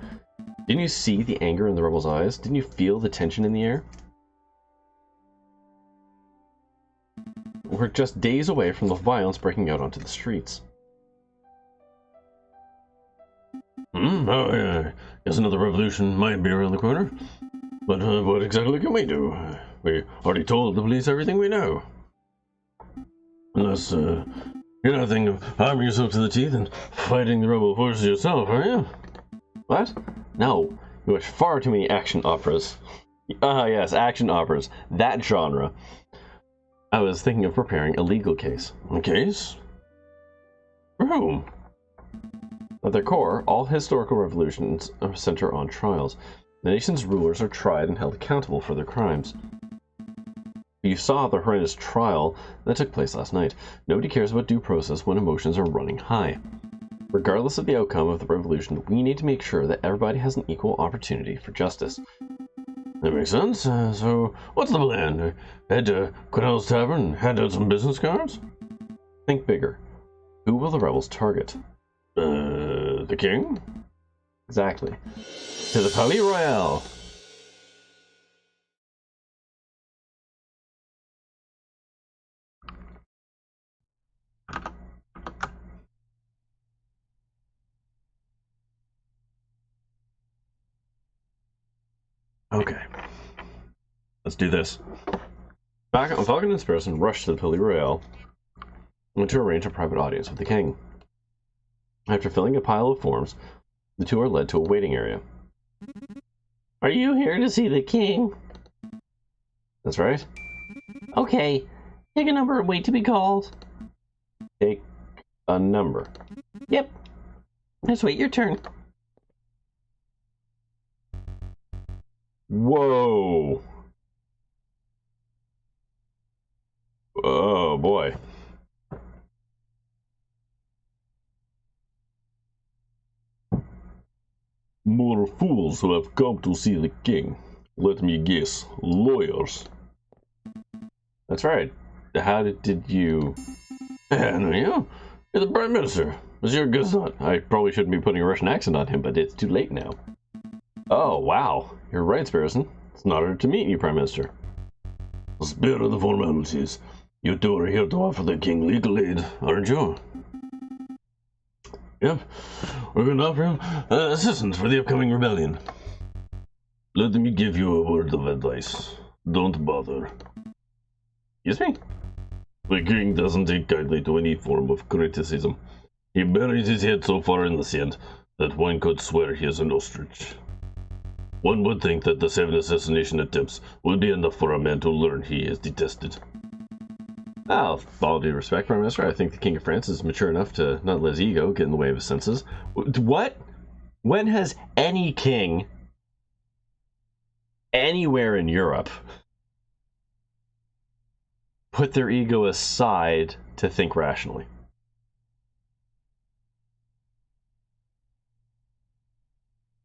Didn't you see the anger in the rebels' eyes? Didn't you feel the tension in the air? We're just days away from the violence breaking out onto the streets. Oh, yeah. Guess another revolution might be around the corner. But what exactly can we do? We already told the police everything we know. Unless, you're not thinking of arming yourself to the teeth and fighting the rebel forces yourself, are you? What? No. You watch far too many action operas. Ah, yes, action operas. That genre. I was thinking of preparing a legal case. A case? For whom? At their core, all historical revolutions center on trials. The nation's rulers are tried and held accountable for their crimes. You saw the horrendous trial that took place last night. Nobody cares about due process when emotions are running high. Regardless of the outcome of the revolution, we need to make sure that everybody has an equal opportunity for justice. That makes sense. So, what's the plan? Head to Quinnell's Tavern and hand out some business cards? Think bigger. Who will the rebels target? The king? Exactly. To the Palais Royal! Okay. Let's do this. Falcon and Sparrowson rushed to the Palais Royal and to arrange a private audience with the king. After filling a pile of forms, the two are led to a waiting area. Are you here to see the king? That's right. Okay. Take a number and wait to be called. Take a number. Yep. Just wait your turn. Whoa. Oh boy. More fools who have come to see the king. Let me guess, lawyers. That's right. How did you... And you? You're the Prime Minister. Monsieur Gazot. I probably shouldn't be putting a Russian accent on him, but it's too late now. Oh, wow. You're right, Sparrowson. It's an honor to meet you, Prime Minister. Spare the formalities. You two are here to offer the king legal aid, aren't you? Yep. We're going to offer him assistance for the upcoming rebellion. Let me give you a word of advice. Don't bother. Excuse me? The king doesn't take kindly to any form of criticism. He buries his head so far in the sand that one could swear he is an ostrich. One would think that the 7 assassination attempts would be enough for a man to learn he is detested. Oh, with all due respect, Prime Minister, I think the King of France is mature enough to not let his ego get in the way of his senses. What? When has any king anywhere in Europe put their ego aside to think rationally?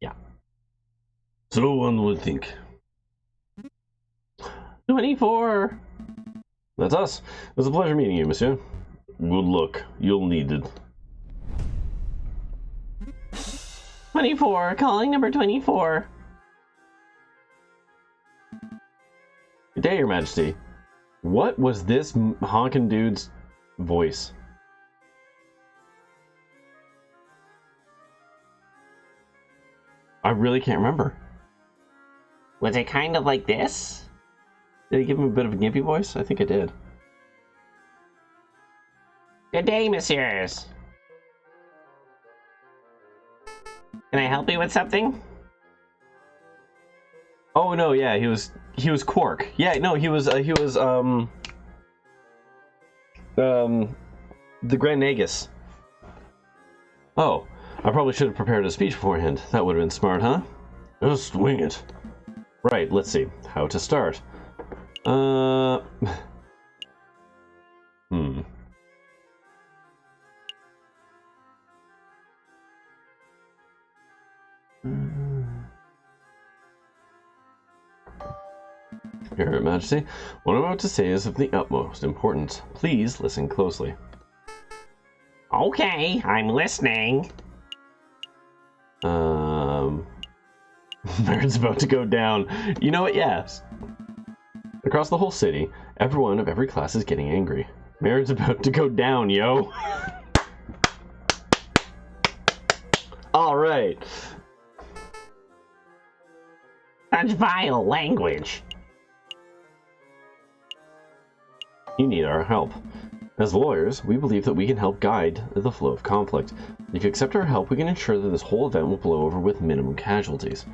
Yeah. So one would think. 24. That's us. It was a pleasure meeting you, monsieur. Good luck. You'll need it. 24. Calling number 24. Good day, Your Majesty. What was this honkin' dude's voice? I really can't remember. Was it kind of like this? Did he give him a bit of a gimpy voice? I think I did. Good day, messieurs. Can I help you with something? Oh no, yeah, he was Quark. Yeah, no, he was the Grand Nagus. Oh, I probably should have prepared a speech beforehand. That would have been smart, huh? Just wing it. Right, let's see. How to start. Your Majesty, what I'm about to say is of the utmost importance. Please listen closely. Okay, I'm listening. Merit's about to go down. You know what? Yes. Across the whole city, everyone of every class is getting angry. Merit's about to go down, yo. All right. right. Such vile language. You need our help. As lawyers, we believe that we can help guide the flow of conflict. If you accept our help, we can ensure that this whole event will blow over with minimum casualties.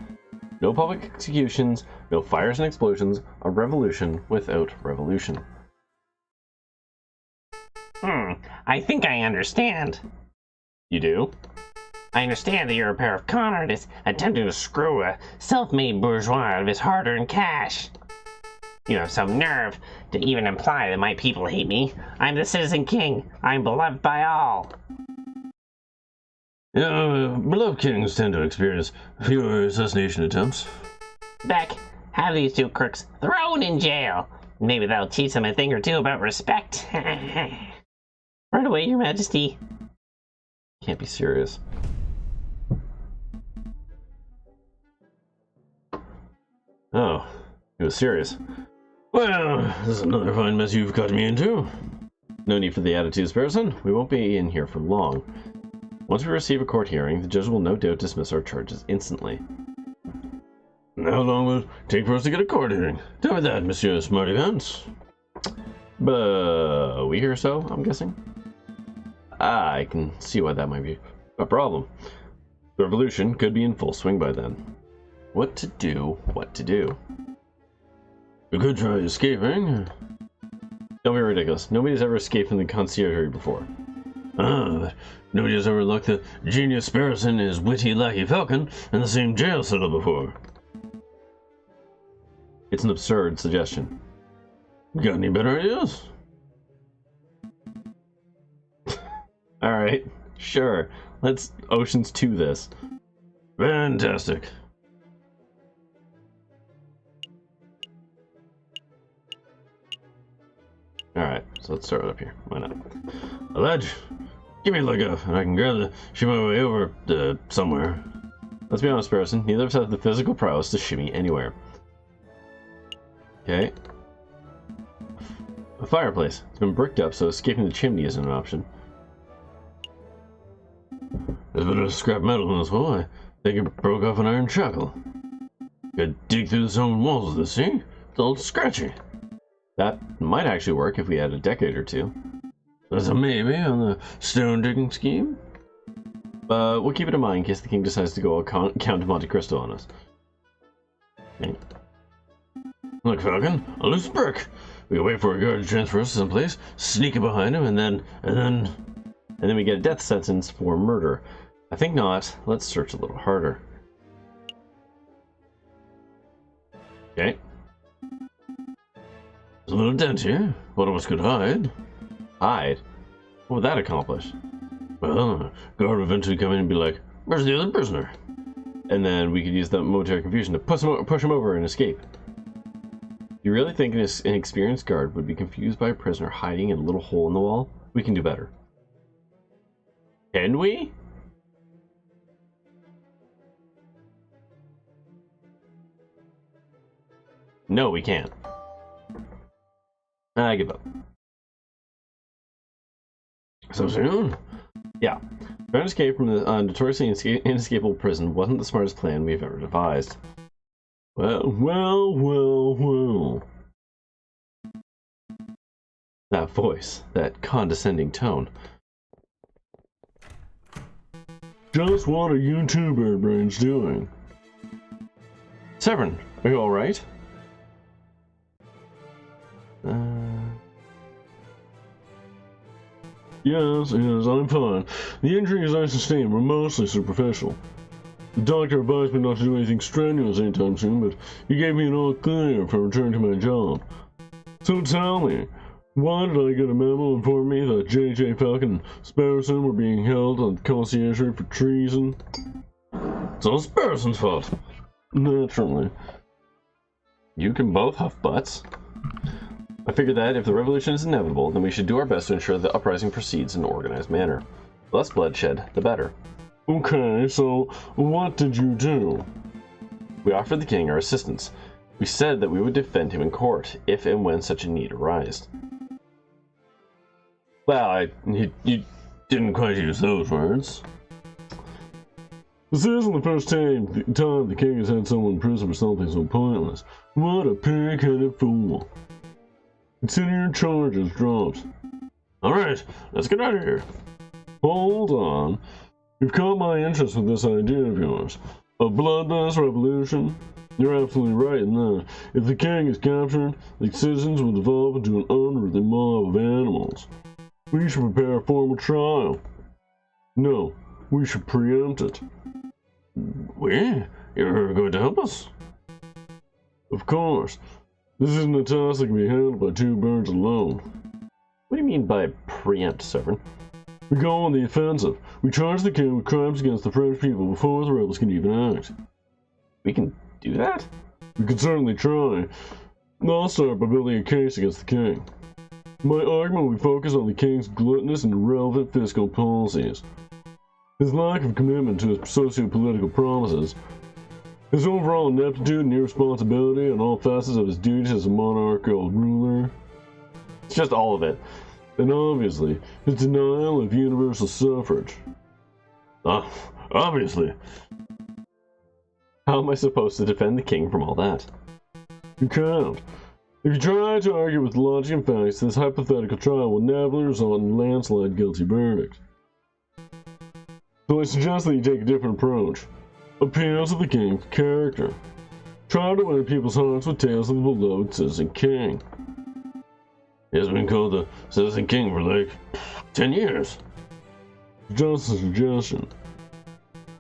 No public executions, no fires and explosions, a revolution without revolution. I think I understand. You do? I understand that you're a pair of con artists attempting to screw a self-made bourgeois out of his hard-earned cash. You have some nerve to even imply that my people hate me. I'm the Citizen King. I'm beloved by all. Yeah, beloved kings tend to experience fewer assassination attempts. Beck, have these two crooks thrown in jail. Maybe that'll teach them a thing or two about respect. Right away, Your Majesty. Can't be serious. Oh, he was serious. Well, this is another fine mess you've got me into. No need for the attitudes, person. We won't be in here for long. Once we receive a court hearing, the judge will no doubt dismiss our charges instantly. How long will it take for us to get a court hearing? Tell me that, Monsieur Smarty Pants. A week or so, I'm guessing. I can see why that might be a problem. The revolution could be in full swing by then. What to do, what to do. We could try escaping. Don't be ridiculous. Nobody's ever escaped from the conciergerie before. But nobody has ever locked the genius Sparrowson and his witty lackey Falcon in the same jail cell before. It's an absurd suggestion. Got any better ideas? Alright, sure. Let's Oceans 2 this. Fantastic. Alright, so let's start up here. Why not? A ledge. Give me a leg up, and I can grab the shimmy my way over somewhere. Let's be honest, person. Neither of us have the physical prowess to shimmy anywhere. Okay. A fireplace. It's been bricked up, so escaping the chimney isn't an option. There's a bit of scrap metal in this hole. I think it broke off an iron shackle. Could dig through the stone walls of this, see? It's all scratchy. That might actually work if we had a decade or two. That's a maybe on the stone digging scheme. We'll keep it in mind in case the king decides to go Count of Monte Cristo on us. Okay. Look, Falcon, a loose brick. We can wait for a guard to transfer us to someplace, sneak it behind him, and then we get a death sentence for murder. I think not. Let's search a little harder. Okay. There's a little dent here. One of us could hide. Hide? What would that accomplish? Well, the guard would eventually come in and be like, "Where's the other prisoner?" And then we could use that momentary confusion to push him over and escape. You really think an experienced guard would be confused by a prisoner hiding in a little hole in the wall? We can do better. Can we? No, we can't. I give up. So soon? Yeah. Trying to escape from the notoriously inescapable prison wasn't the smartest plan we've ever devised. Well. That voice, that condescending tone. Just what are you two bird brains doing? Severin, are you alright? Yes, I'm fine. The injuries I sustained were mostly superficial. The doctor advised me not to do anything strenuous anytime soon, but he gave me an all clear for return to my job. So tell me, why did I get a memo informing me that J.J. Falcon and Sparrowson were being held on conciergerie for treason? It's all Sparrowson's fault. Naturally. You can both huff butts. I figured that if the revolution is inevitable, then we should do our best to ensure the uprising proceeds in an organized manner. The less bloodshed, the better. Okay, so what did you do? We offered the king our assistance. We said that we would defend him in court, if and when such a need arose. Well, you didn't quite use those words. This isn't the first time the king has had someone in prison for something so pointless. What a pig-headed fool. Consider your charges dropped. Alright, let's get out of here. Hold on. You've caught my interest with this idea of yours. A bloodless revolution? You're absolutely right in that. If the king is captured, the citizens will devolve into an unruly mob of animals. We should prepare a formal trial. No, we should preempt it. You're going to help us? Of course. This isn't a task that can be handled by two birds alone. What do you mean by preempt, Sovereign? We go on the offensive. We charge the king with crimes against the French people before the rebels can even act. We can do that? We can certainly try. I'll start by building a case against the king. My argument will be focused on the king's gluttonous and irrelevant fiscal policies. His lack of commitment to his socio-political promises, his overall ineptitude and irresponsibility on all facets of his duties as a monarchical ruler. It's just all of it. And obviously, his denial of universal suffrage. Obviously. How am I supposed to defend the king from all that? You can't. If you try to argue with logic and facts, this hypothetical trial will inevitably result in a landslide guilty verdict. So I suggest that you take a different approach. Appeal to the king's character. Try to win people's hearts with tales of the beloved Citizen King. He has been called the Citizen King for like 10 years. Just a suggestion.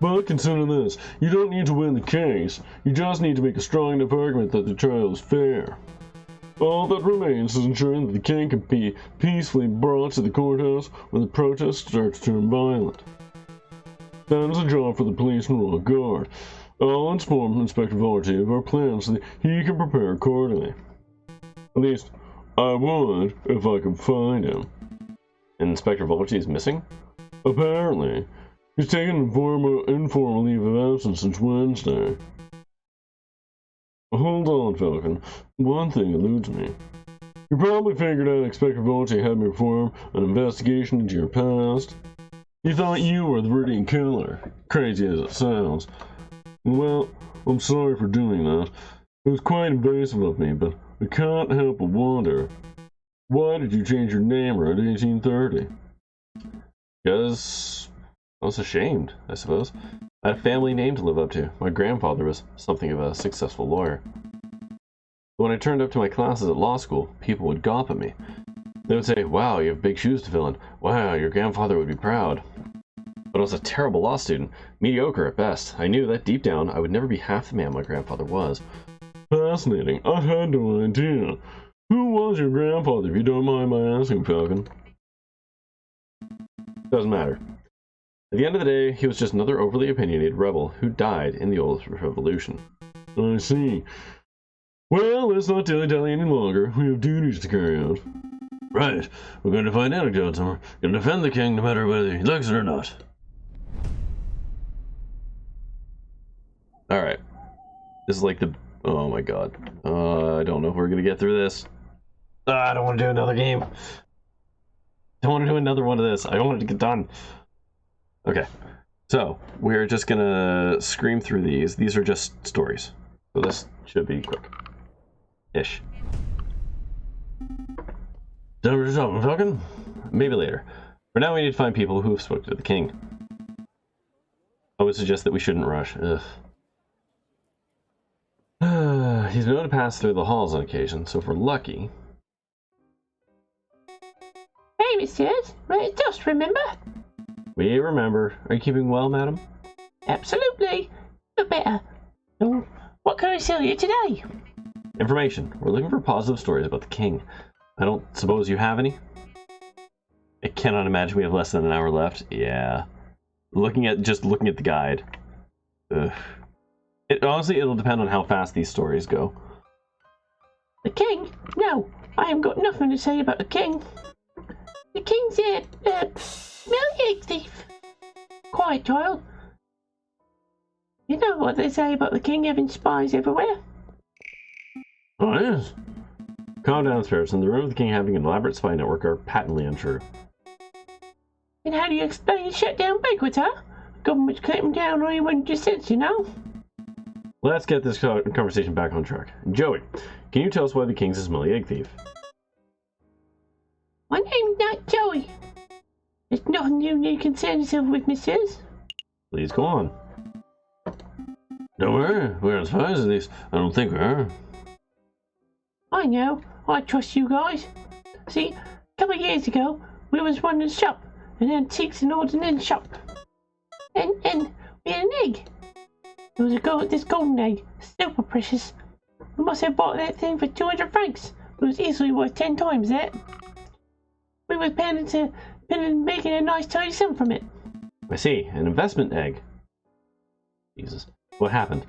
But consider this, you don't need to win the case, you just need to make a strong enough argument that the trial is fair. All that remains is ensuring that the king can be peacefully brought to the courthouse when the protest starts to turn violent. That is a job for the police and royal guard. I'll inform Inspector Varty of our plans so that he can prepare accordingly. At least, I would if I could find him. Inspector Volchi is missing? Apparently. He's taken an informal leave of absence since Wednesday. Hold on, Falcon. One thing eludes me. You probably figured out Inspector Volchi had me perform an investigation into your past. He thought you were the Viridian killer, crazy as it sounds. Well, I'm sorry for doing that. It was quite invasive of me, but I can't help but wonder, why did you change your name around 1830? Because I was ashamed, I suppose. I had a family name to live up to. My grandfather was something of a successful lawyer. When I turned up to my classes at law school, people would gawp at me. They would say, "Wow, you have big shoes to fill in. Wow, your grandfather would be proud." But I was a terrible law student, mediocre at best. I knew that deep down I would never be half the man my grandfather was. Fascinating. I had no idea. Who was your grandfather, if you don't mind my asking, Falcon? Doesn't matter. At the end of the day, he was just another overly opinionated rebel who died in the old revolution. I see. Well, let's not dilly-dally any longer. We have duties to carry out. Right. We're going to find anecdotes and we're going to defend the king no matter whether he likes it or not. Alright. This is like the... Oh my god. I don't know if we're going to get through this. I don't want to do another game. Don't want to do another one of this. I don't want it to get done. Okay. So, we're just going to scream through these. These are just stories. So this should be quick. Ish. Done with yourself, Falcon? Maybe later. For now, we need to find people who have spoken to the king. I would suggest that we shouldn't rush. Ugh. He's known to pass through the halls on occasion, so if we're lucky... Hey, messieurs, just remember? We remember. Are you keeping well, madam? Absolutely. No better. So, what can I sell you today? Information. We're looking for positive stories about the king. I don't suppose you have any? I cannot imagine we have less than an hour left. Yeah. Looking at the guide. Ugh. Honestly, it'll depend on how fast these stories go. The king? No, I haven't got nothing to say about the king. The king's a milk thief. Quiet, child. You know what they say about the king having spies everywhere? Oh, yes. Calm down, spirits. In the room of the king having an elaborate spy network are patently untrue. And how do you explain the shutdown banquet, huh? government's clamping down on anyone dissents, you know? Let's get this conversation back on track. Joey, can you tell us why the king's a smelly egg thief? My name's not Joey. There's nothing you need to concern yourself with, missus. Please go on. Don't worry, we're not spies at least. I don't think we are. I know. I trust you guys. See, a couple of years ago, we was running a shop, an antiques and ordnance shop. And we had an egg. There was this golden egg, super precious. We must have bought that thing for 200 francs. It was easily worth 10 times that. We was planning making a nice tidy sum from it. I see, an investment egg. Jesus, what happened?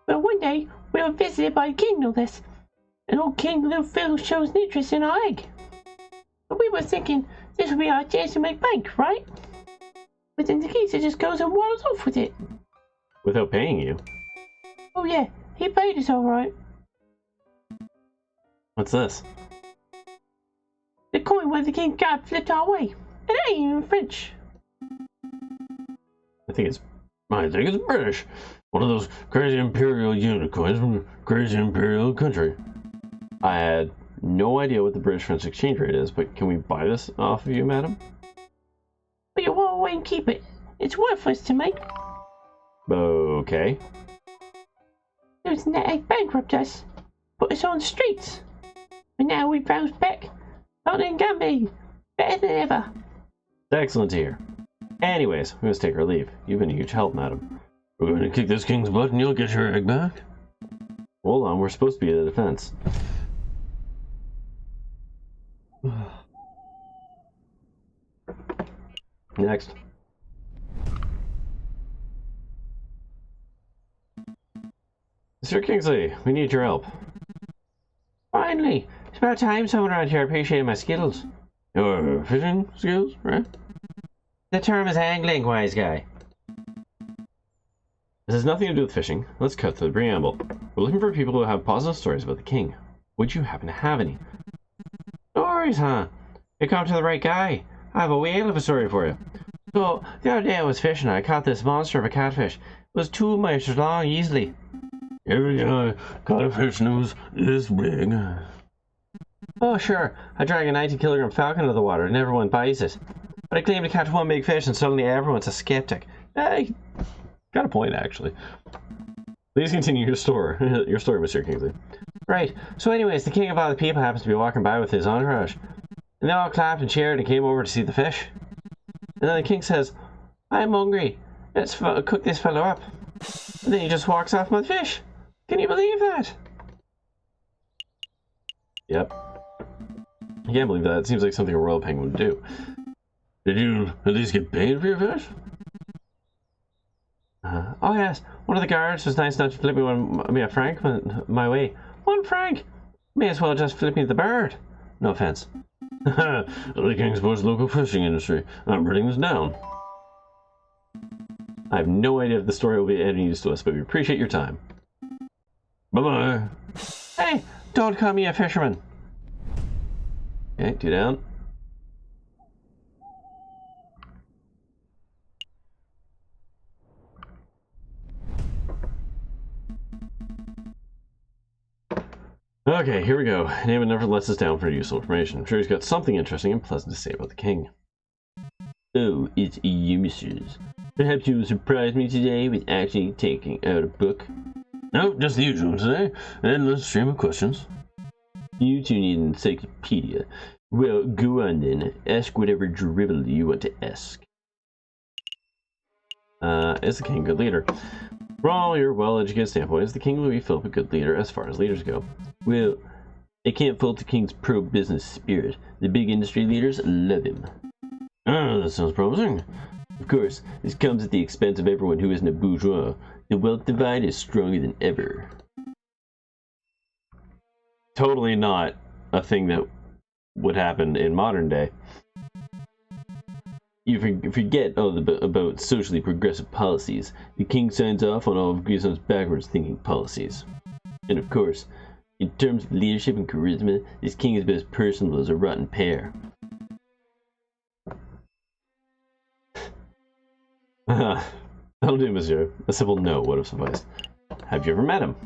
Well, one day, we were visited by the king, no less. And old King Little Phil shows an interest in our egg. But we were thinking, this would be our chance to make bank, right? But then the geezer just goes and waddles off with it. Without paying you? Oh yeah, he paid us alright. What's this? The coin where the king got flipped our way. It ain't even French. I think it's British. One of those crazy imperial unit coins from a crazy imperial country. I had no idea what the British-French exchange rate is, but can we buy this off of you, madam? But you won't away and keep it. It's worthless to me. Okay. Losing that egg bankrupt us. Put us on the streets. And now we bounce back. Out in Gambia. Better than ever. It's excellent to hear. Anyways, we must take our leave. You've been a huge help, madam. We're going to kick this king's butt and you'll get your egg back. Hold on, we're supposed to be the defense. Next. Mr. Kingsley, we need your help. Finally. It's about time someone around here appreciated my skills. Your fishing skills, right? The term is angling, wise guy. This has nothing to do with fishing. Let's cut to the preamble. We're looking for people who have positive stories about the king. Would you happen to have any? Stories, huh? You come to the right guy. I have a whale of a story for you. So, the other day I was fishing and I caught this monster of a catfish. It was 2 meters long, easily. Every guy caught a fish and it was this big. Oh, sure. I drag a 90-kilogram falcon out of the water and everyone buys it. But I claim to catch one big fish and suddenly everyone's a skeptic. Hey, got a point, actually. Please continue your story, Mr. Kingsley. Right. So anyways, the king of all the people happens to be walking by with his entourage. And they all clapped and cheered and came over to see the fish. And then the king says, I'm hungry. Let's cook this fellow up. And then he just walks off with the fish. Can you believe that? Yep. I can't believe that. It seems like something a royal penguin would do. Did you at least get paid for your fish? Oh yes, one of the guards was nice enough to flip me a franc my way. 1 franc! May as well just flip me the bird. No offense. The king supports the local fishing industry. I'm writing this down. I have no idea if the story will be any use to us, but we appreciate your time. Bye-bye. Hey, don't call me a fisherman. Okay, 2 down. Okay, here we go. Naaman never lets us down for useful information. I'm sure he's got something interesting and pleasant to say about the king. Oh, it's you, missus. Perhaps you'll surprise me today with actually taking out a book. Nope, just the usual today. An endless stream of questions. You two need an encyclopedia. Well, go on then. Ask whatever drivel you want to ask. Is the king a good leader? From all your well-educated standpoint, is the king Louis Philip a good leader as far as leaders go? Well, I can't fault the king's pro-business spirit. The big industry leaders love him. Ah, that sounds promising. Of course, this comes at the expense of everyone who isn't a bourgeois. The wealth divide is stronger than ever. Totally not a thing that would happen in modern day. You forget all about socially progressive policies. The king signs off on all of Grisom's backwards thinking policies. And of course, in terms of leadership and charisma, this king is about as personal as a rotten pear. That'll do, monsieur. A simple no would have sufficed. Have you ever met him?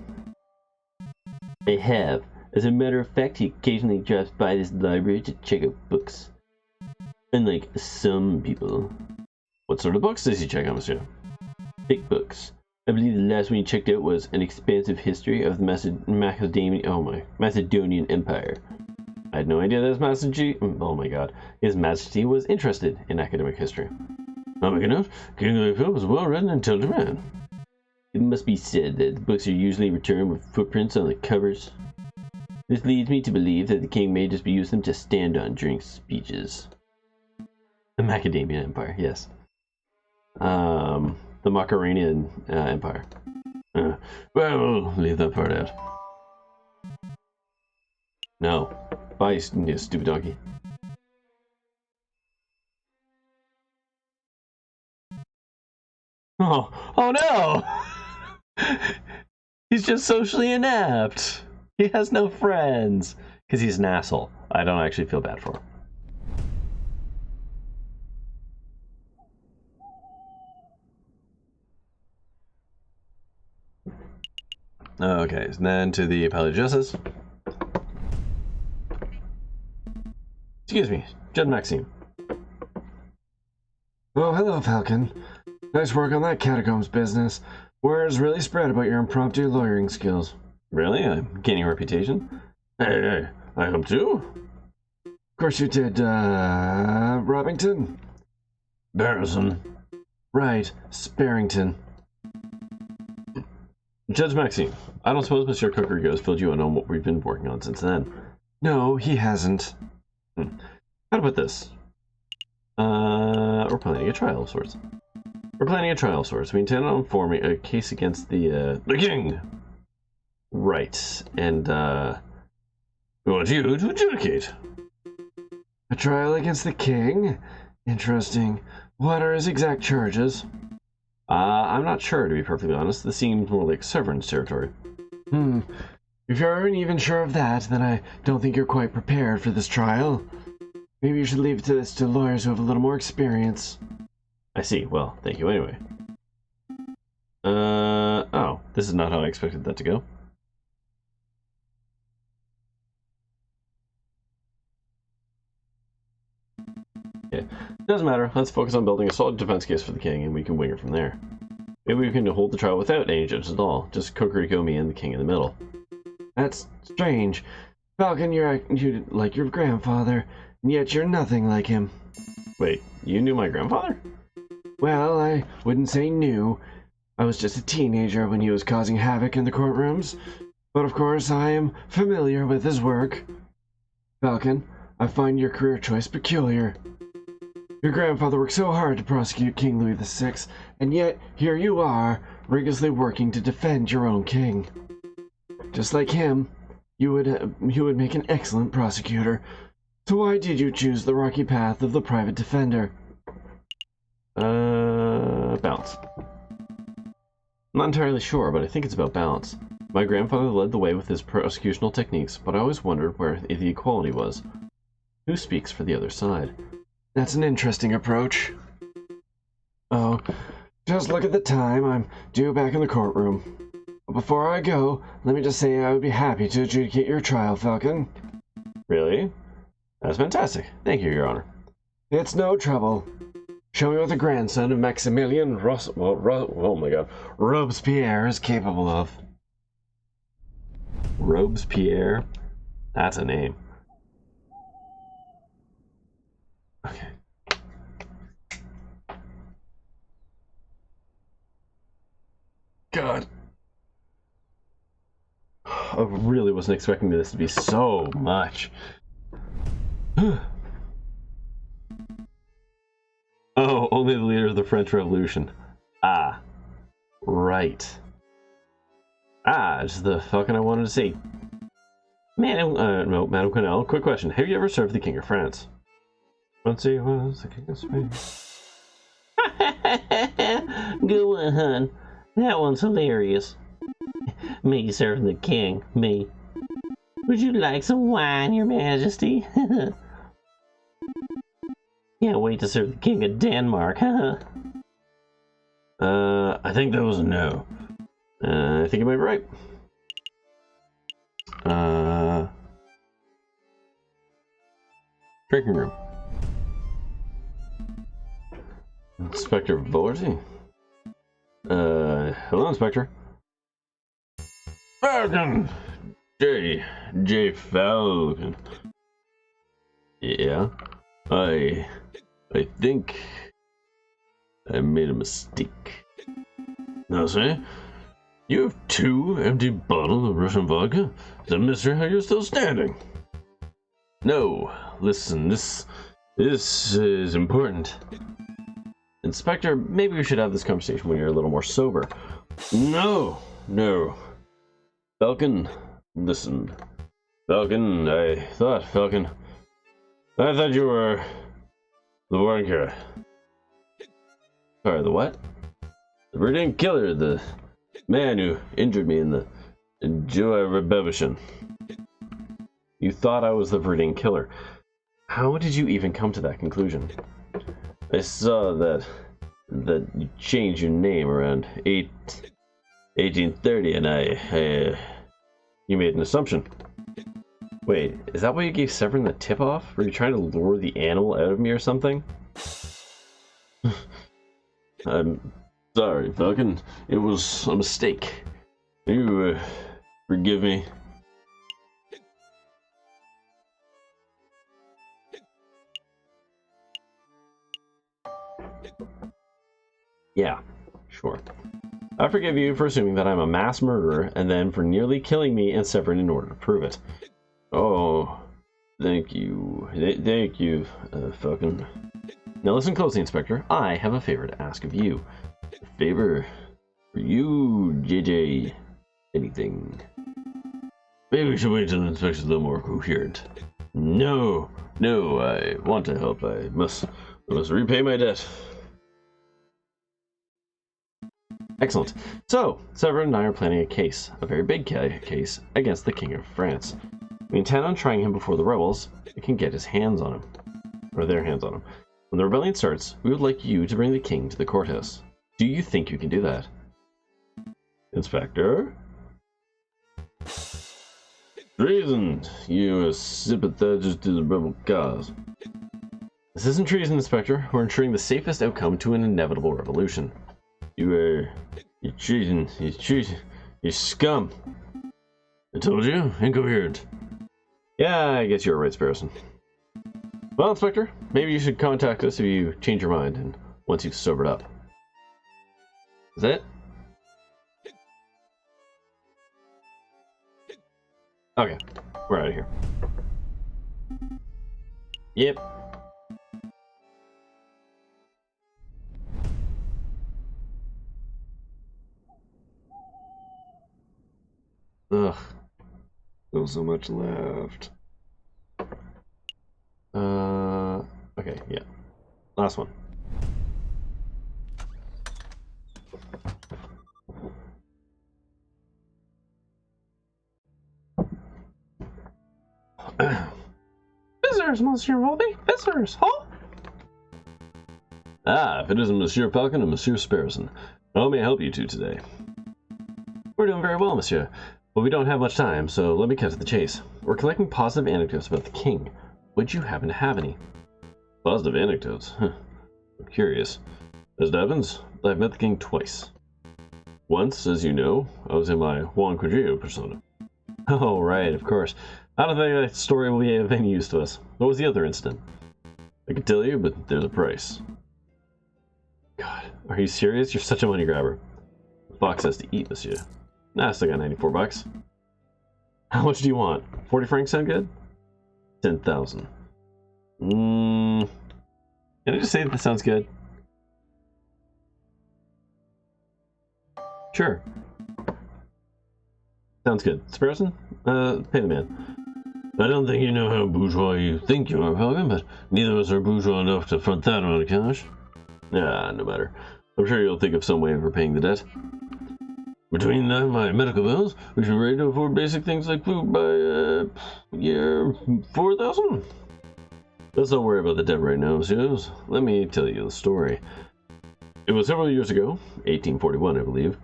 I have. As a matter of fact, he occasionally drops by this library to check out books. Unlike some people. What sort of books does he check out, monsieur? Thick books. I believe the last one he checked out was An Expansive History of the Macedonian Empire. I had no idea that His Majesty was interested in academic history. I'm making out, King Leopold was a well-read and intelligent man. It must be said that the books are usually returned with footprints on the covers. This leads me to believe that the king may just be using them to stand on during speeches. The Macedonian Empire, yes. The Macaronian Empire. Well, we'll leave that part out. No. Bye, you stupid donkey. Oh no! He's just socially inept. He has no friends. Because he's an asshole. I don't actually feel bad for him. Okay, so then to the Appellate Justice. Excuse me, Judge Maxime. Oh, hello, Falcon. Nice work on that catacombs business. Word's really spread about your impromptu lawyering skills. Really? I'm gaining a reputation? Hey, I hope too. Of course you did, Robbington? Barrison. Right, Sparrington. Judge Maxime, I don't suppose Monsieur Cookery has filled you in on what we've been working on since then. No, he hasn't. How about this? We're planning a trial of sorts. We intend on forming a case against the king! Right, and, we want you to adjudicate. A trial against the king? Interesting. What are his exact charges? I'm not sure, to be perfectly honest. This seems more like Severin's territory. If you aren't even sure of that, then I don't think you're quite prepared for this trial. Maybe you should leave this to lawyers who have a little more experience. I see. Well, thank you anyway. Oh, this is not how I expected that to go. Okay, doesn't matter. Let's focus on building a solid defense case for the king, and we can wing it from there. Maybe we can hold the trial without any judges at all. Just Cocorico, me, and the king in the middle. That's strange. Falcon, you're like your grandfather, and yet you're nothing like him. Wait, you knew my grandfather? Well, I wouldn't say new. I was just a teenager when he was causing havoc in the courtrooms. But of course, I am familiar with his work. Falcon, I find your career choice peculiar. Your grandfather worked so hard to prosecute King Louis VI, and yet here you are, rigorously working to defend your own king. Just like him, you would make an excellent prosecutor. So why did you choose the rocky path of the private defender? Balance. I'm not entirely sure, but I think it's about balance. My grandfather led the way with his prosecutional techniques, but I always wondered where the equality was. Who speaks for the other side? That's an interesting approach. Oh, just look at the time. I'm due back in the courtroom. But before I go, let me just say I would be happy to adjudicate your trial, Falcon. Really? That's fantastic. Thank you, Your Honor. It's no trouble. Show me what the grandson of Maximilian Robespierre is capable of. Robespierre? That's a name. Okay. God. I really wasn't expecting this to be so much. Oh, only the leader of the French Revolution. Ah. Right. Ah, it's the fucking I wanted to see. Madam Quenelle, quick question. Have you ever served the King of France? Let's see, was the King of Spain? Go on, hun. That one's hilarious. Me serving the king. Me. Would you like some wine, Your Majesty? Can't wait to serve the King of Denmark, huh? I think that was a no. I think you might be right. Drinking room. Inspector Vorsey? Hello, Inspector. Falcon! J. Falcon. Yeah? I think I made a mistake. Now, say, you have 2 empty bottles of Russian vodka? Is that mystery how you're still standing? No, listen, this is important. Inspector, maybe we should have this conversation when you're a little more sober. No. Falcon, listen. Falcon, I thought you were the worker. Sorry, the what? The Verdant Killer, the man who injured me in the Joy Rebellion. You thought I was the Verdant Killer. How did you even come to that conclusion? I saw that you changed your name around 1830, and you made an assumption. Wait, is that why you gave Severin the tip-off? Were you trying to lure the animal out of me or something? I'm sorry, Falcon. It was a mistake. You forgive me? Yeah, sure. I forgive you for assuming that I'm a mass murderer and then for nearly killing me and Severin in order to prove it. Oh, thank you. Thank you, Falcon. Now listen closely, Inspector. I have a favor to ask of you. A favor for you, JJ. Anything. Maybe we should wait till the inspection's a little more coherent. No, I want to help. I must repay my debt. Excellent. So, Severin and I are planning a case, a very big case, against the King of France. We intend on trying him before the rebels can get his hands on him, or their hands on him. When the rebellion starts, we would like you to bring the king to the courthouse. Do you think you can do that? Inspector? Treason! You are sympathizers to the rebel cause. This isn't treason, Inspector. We're ensuring the safest outcome to an inevitable revolution. You're treason. You're scum. I told you, incoherent. Yeah, I guess you're right, Sparrowson. Well, Inspector, maybe you should contact us if you change your mind and once you've sobered up. Is that it? Okay, we're out of here. Yep. Ugh. Still so much left. Okay, yeah. Last one. Visitors, Monsieur Volby. Visitors, huh? Ah, if it isn't Monsieur Falcon and Monsieur Sparrowson. How may I help you two today? We're doing very well, Monsieur. But we don't have much time, so let me cut to the chase. We're collecting positive anecdotes about the king. Would you happen to have any? Positive anecdotes? Huh. I'm curious. As it happens, I've met the king twice. Once, as you know, I was in my Juan Quadrillo persona. Oh, right, of course. I don't think that story will be of any use to us. What was the other incident? I could tell you, but there's a price. God, are you serious? You're such a money grabber. The fox has to eat, Monsieur. Nah, I still got 94 bucks. How much do you want? 40 francs sound good? 10,000. Can I just say that sounds good? Sure. Sounds good. Sparrowson? Pay the man. I don't think you know how bourgeois you think you are, Falcon, but neither of us are bourgeois enough to front that amount of cash. Ah, no matter. I'm sure you'll think of some way of repaying the debt. Between that and my medical bills, we should be ready to afford basic things like food by, year 4,000. Let's not worry about the debt right now, Monsieur. Let me tell you the story. It was several years ago, 1841, I believe.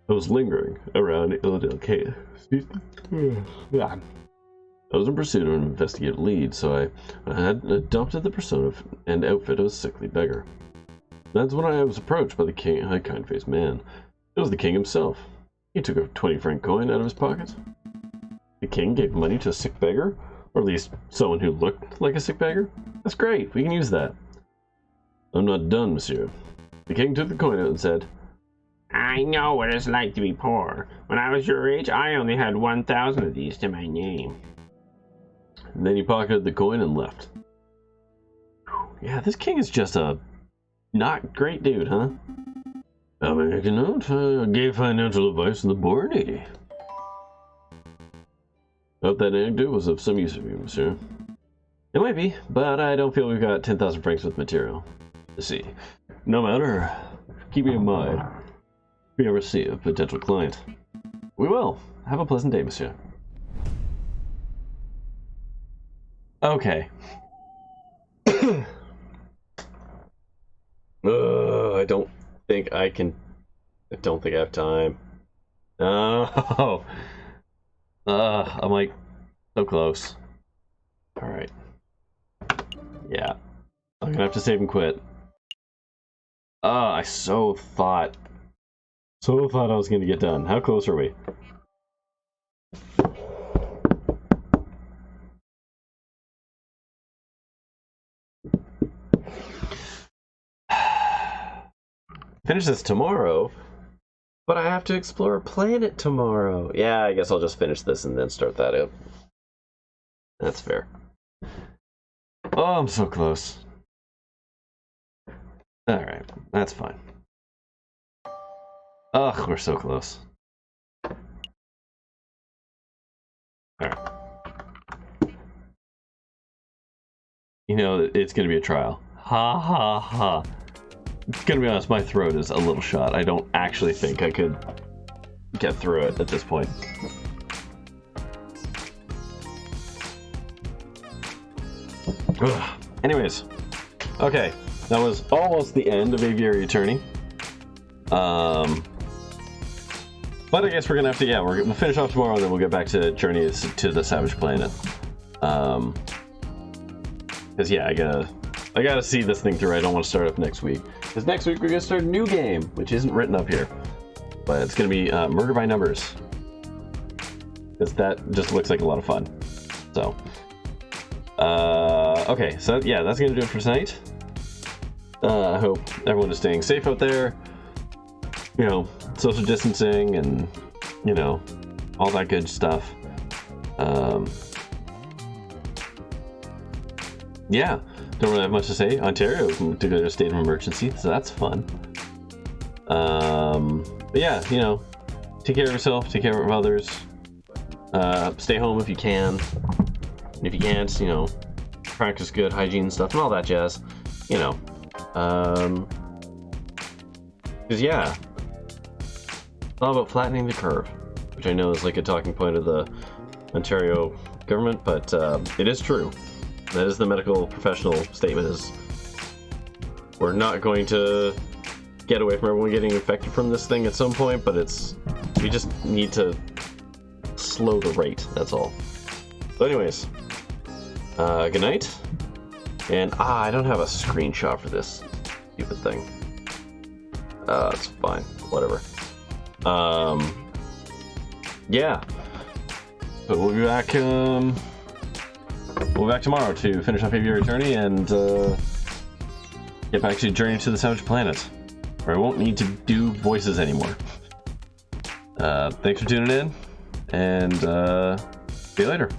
I was lingering around Illinois. I was in pursuit of an investigative lead, so I had adopted the persona and outfit of a sickly beggar. That's when I was approached by the king, a kind-faced man. It was the king himself. He took a 20-franc coin out of his pocket. The king gave money to a sick beggar, or at least someone who looked like a sick beggar. That's great, we can use that. I'm not done, monsieur. The king took the coin out and said, I know what it's like to be poor. When I was your age, I only had 1,000 of these to my name. and then he pocketed the coin and left. Yeah, this king is just a not great dude, huh? I'll make a note. I gave financial advice to the poor needy. Hope that anecdote was of some use to you, monsieur. It might be, but I don't feel we've got 10,000 francs with material. Let's see. No matter, keep me in mind if you ever see a potential client. We will. Have a pleasant day, monsieur. Okay. I don't think I can... I don't think I have time. Oh. I'm like so close. Alright. Yeah. I'm gonna have to save and quit. I so thought I was gonna get done. How close are we? Finish this tomorrow, but I have to explore a planet tomorrow. Yeah, I guess I'll just finish this and then start that up. That's fair. Oh, I'm so close. Alright, that's fine. Ugh, we're so close. Alright. You know, it's gonna be a trial. Ha ha ha. Gonna be honest, my throat is a little shot. I don't actually think I could get through it at this point. Ugh. Anyways, okay, that was almost the end of Aviary Attorney. But I guess we're gonna have to, yeah, we'll finish off tomorrow, and then we'll get back to Journey to the Savage Planet. Because yeah, I gotta see this thing through. I don't want to start up next week. Because next week we're gonna start a new game, which isn't written up here, but it's gonna be Murder by Numbers. Because that just looks like a lot of fun. So, okay, so yeah, that's gonna do it for tonight. I hope everyone is staying safe out there. You know, social distancing and, you know, all that good stuff. Yeah, don't really have much to say. Ontario declared a state of emergency, so that's fun. But yeah, you know, take care of yourself, take care of others. Stay home if you can. And if you can't, you know, practice good hygiene stuff and all that jazz. You know, because yeah, it's all about flattening the curve, which I know is like a talking point of the Ontario government, but it is true. That is the medical professional statement, is we're not going to get away from everyone getting infected from this thing at some point, but we just need to slow the rate, that's all. So anyways, good night. And I don't have a screenshot for this stupid thing. It's fine, whatever. Yeah. So we'll be back, we'll be back tomorrow to finish up Aviary Attorney and get back to Journey to the Savage Planet, where I won't need to do voices anymore. Thanks for tuning in, and see you later.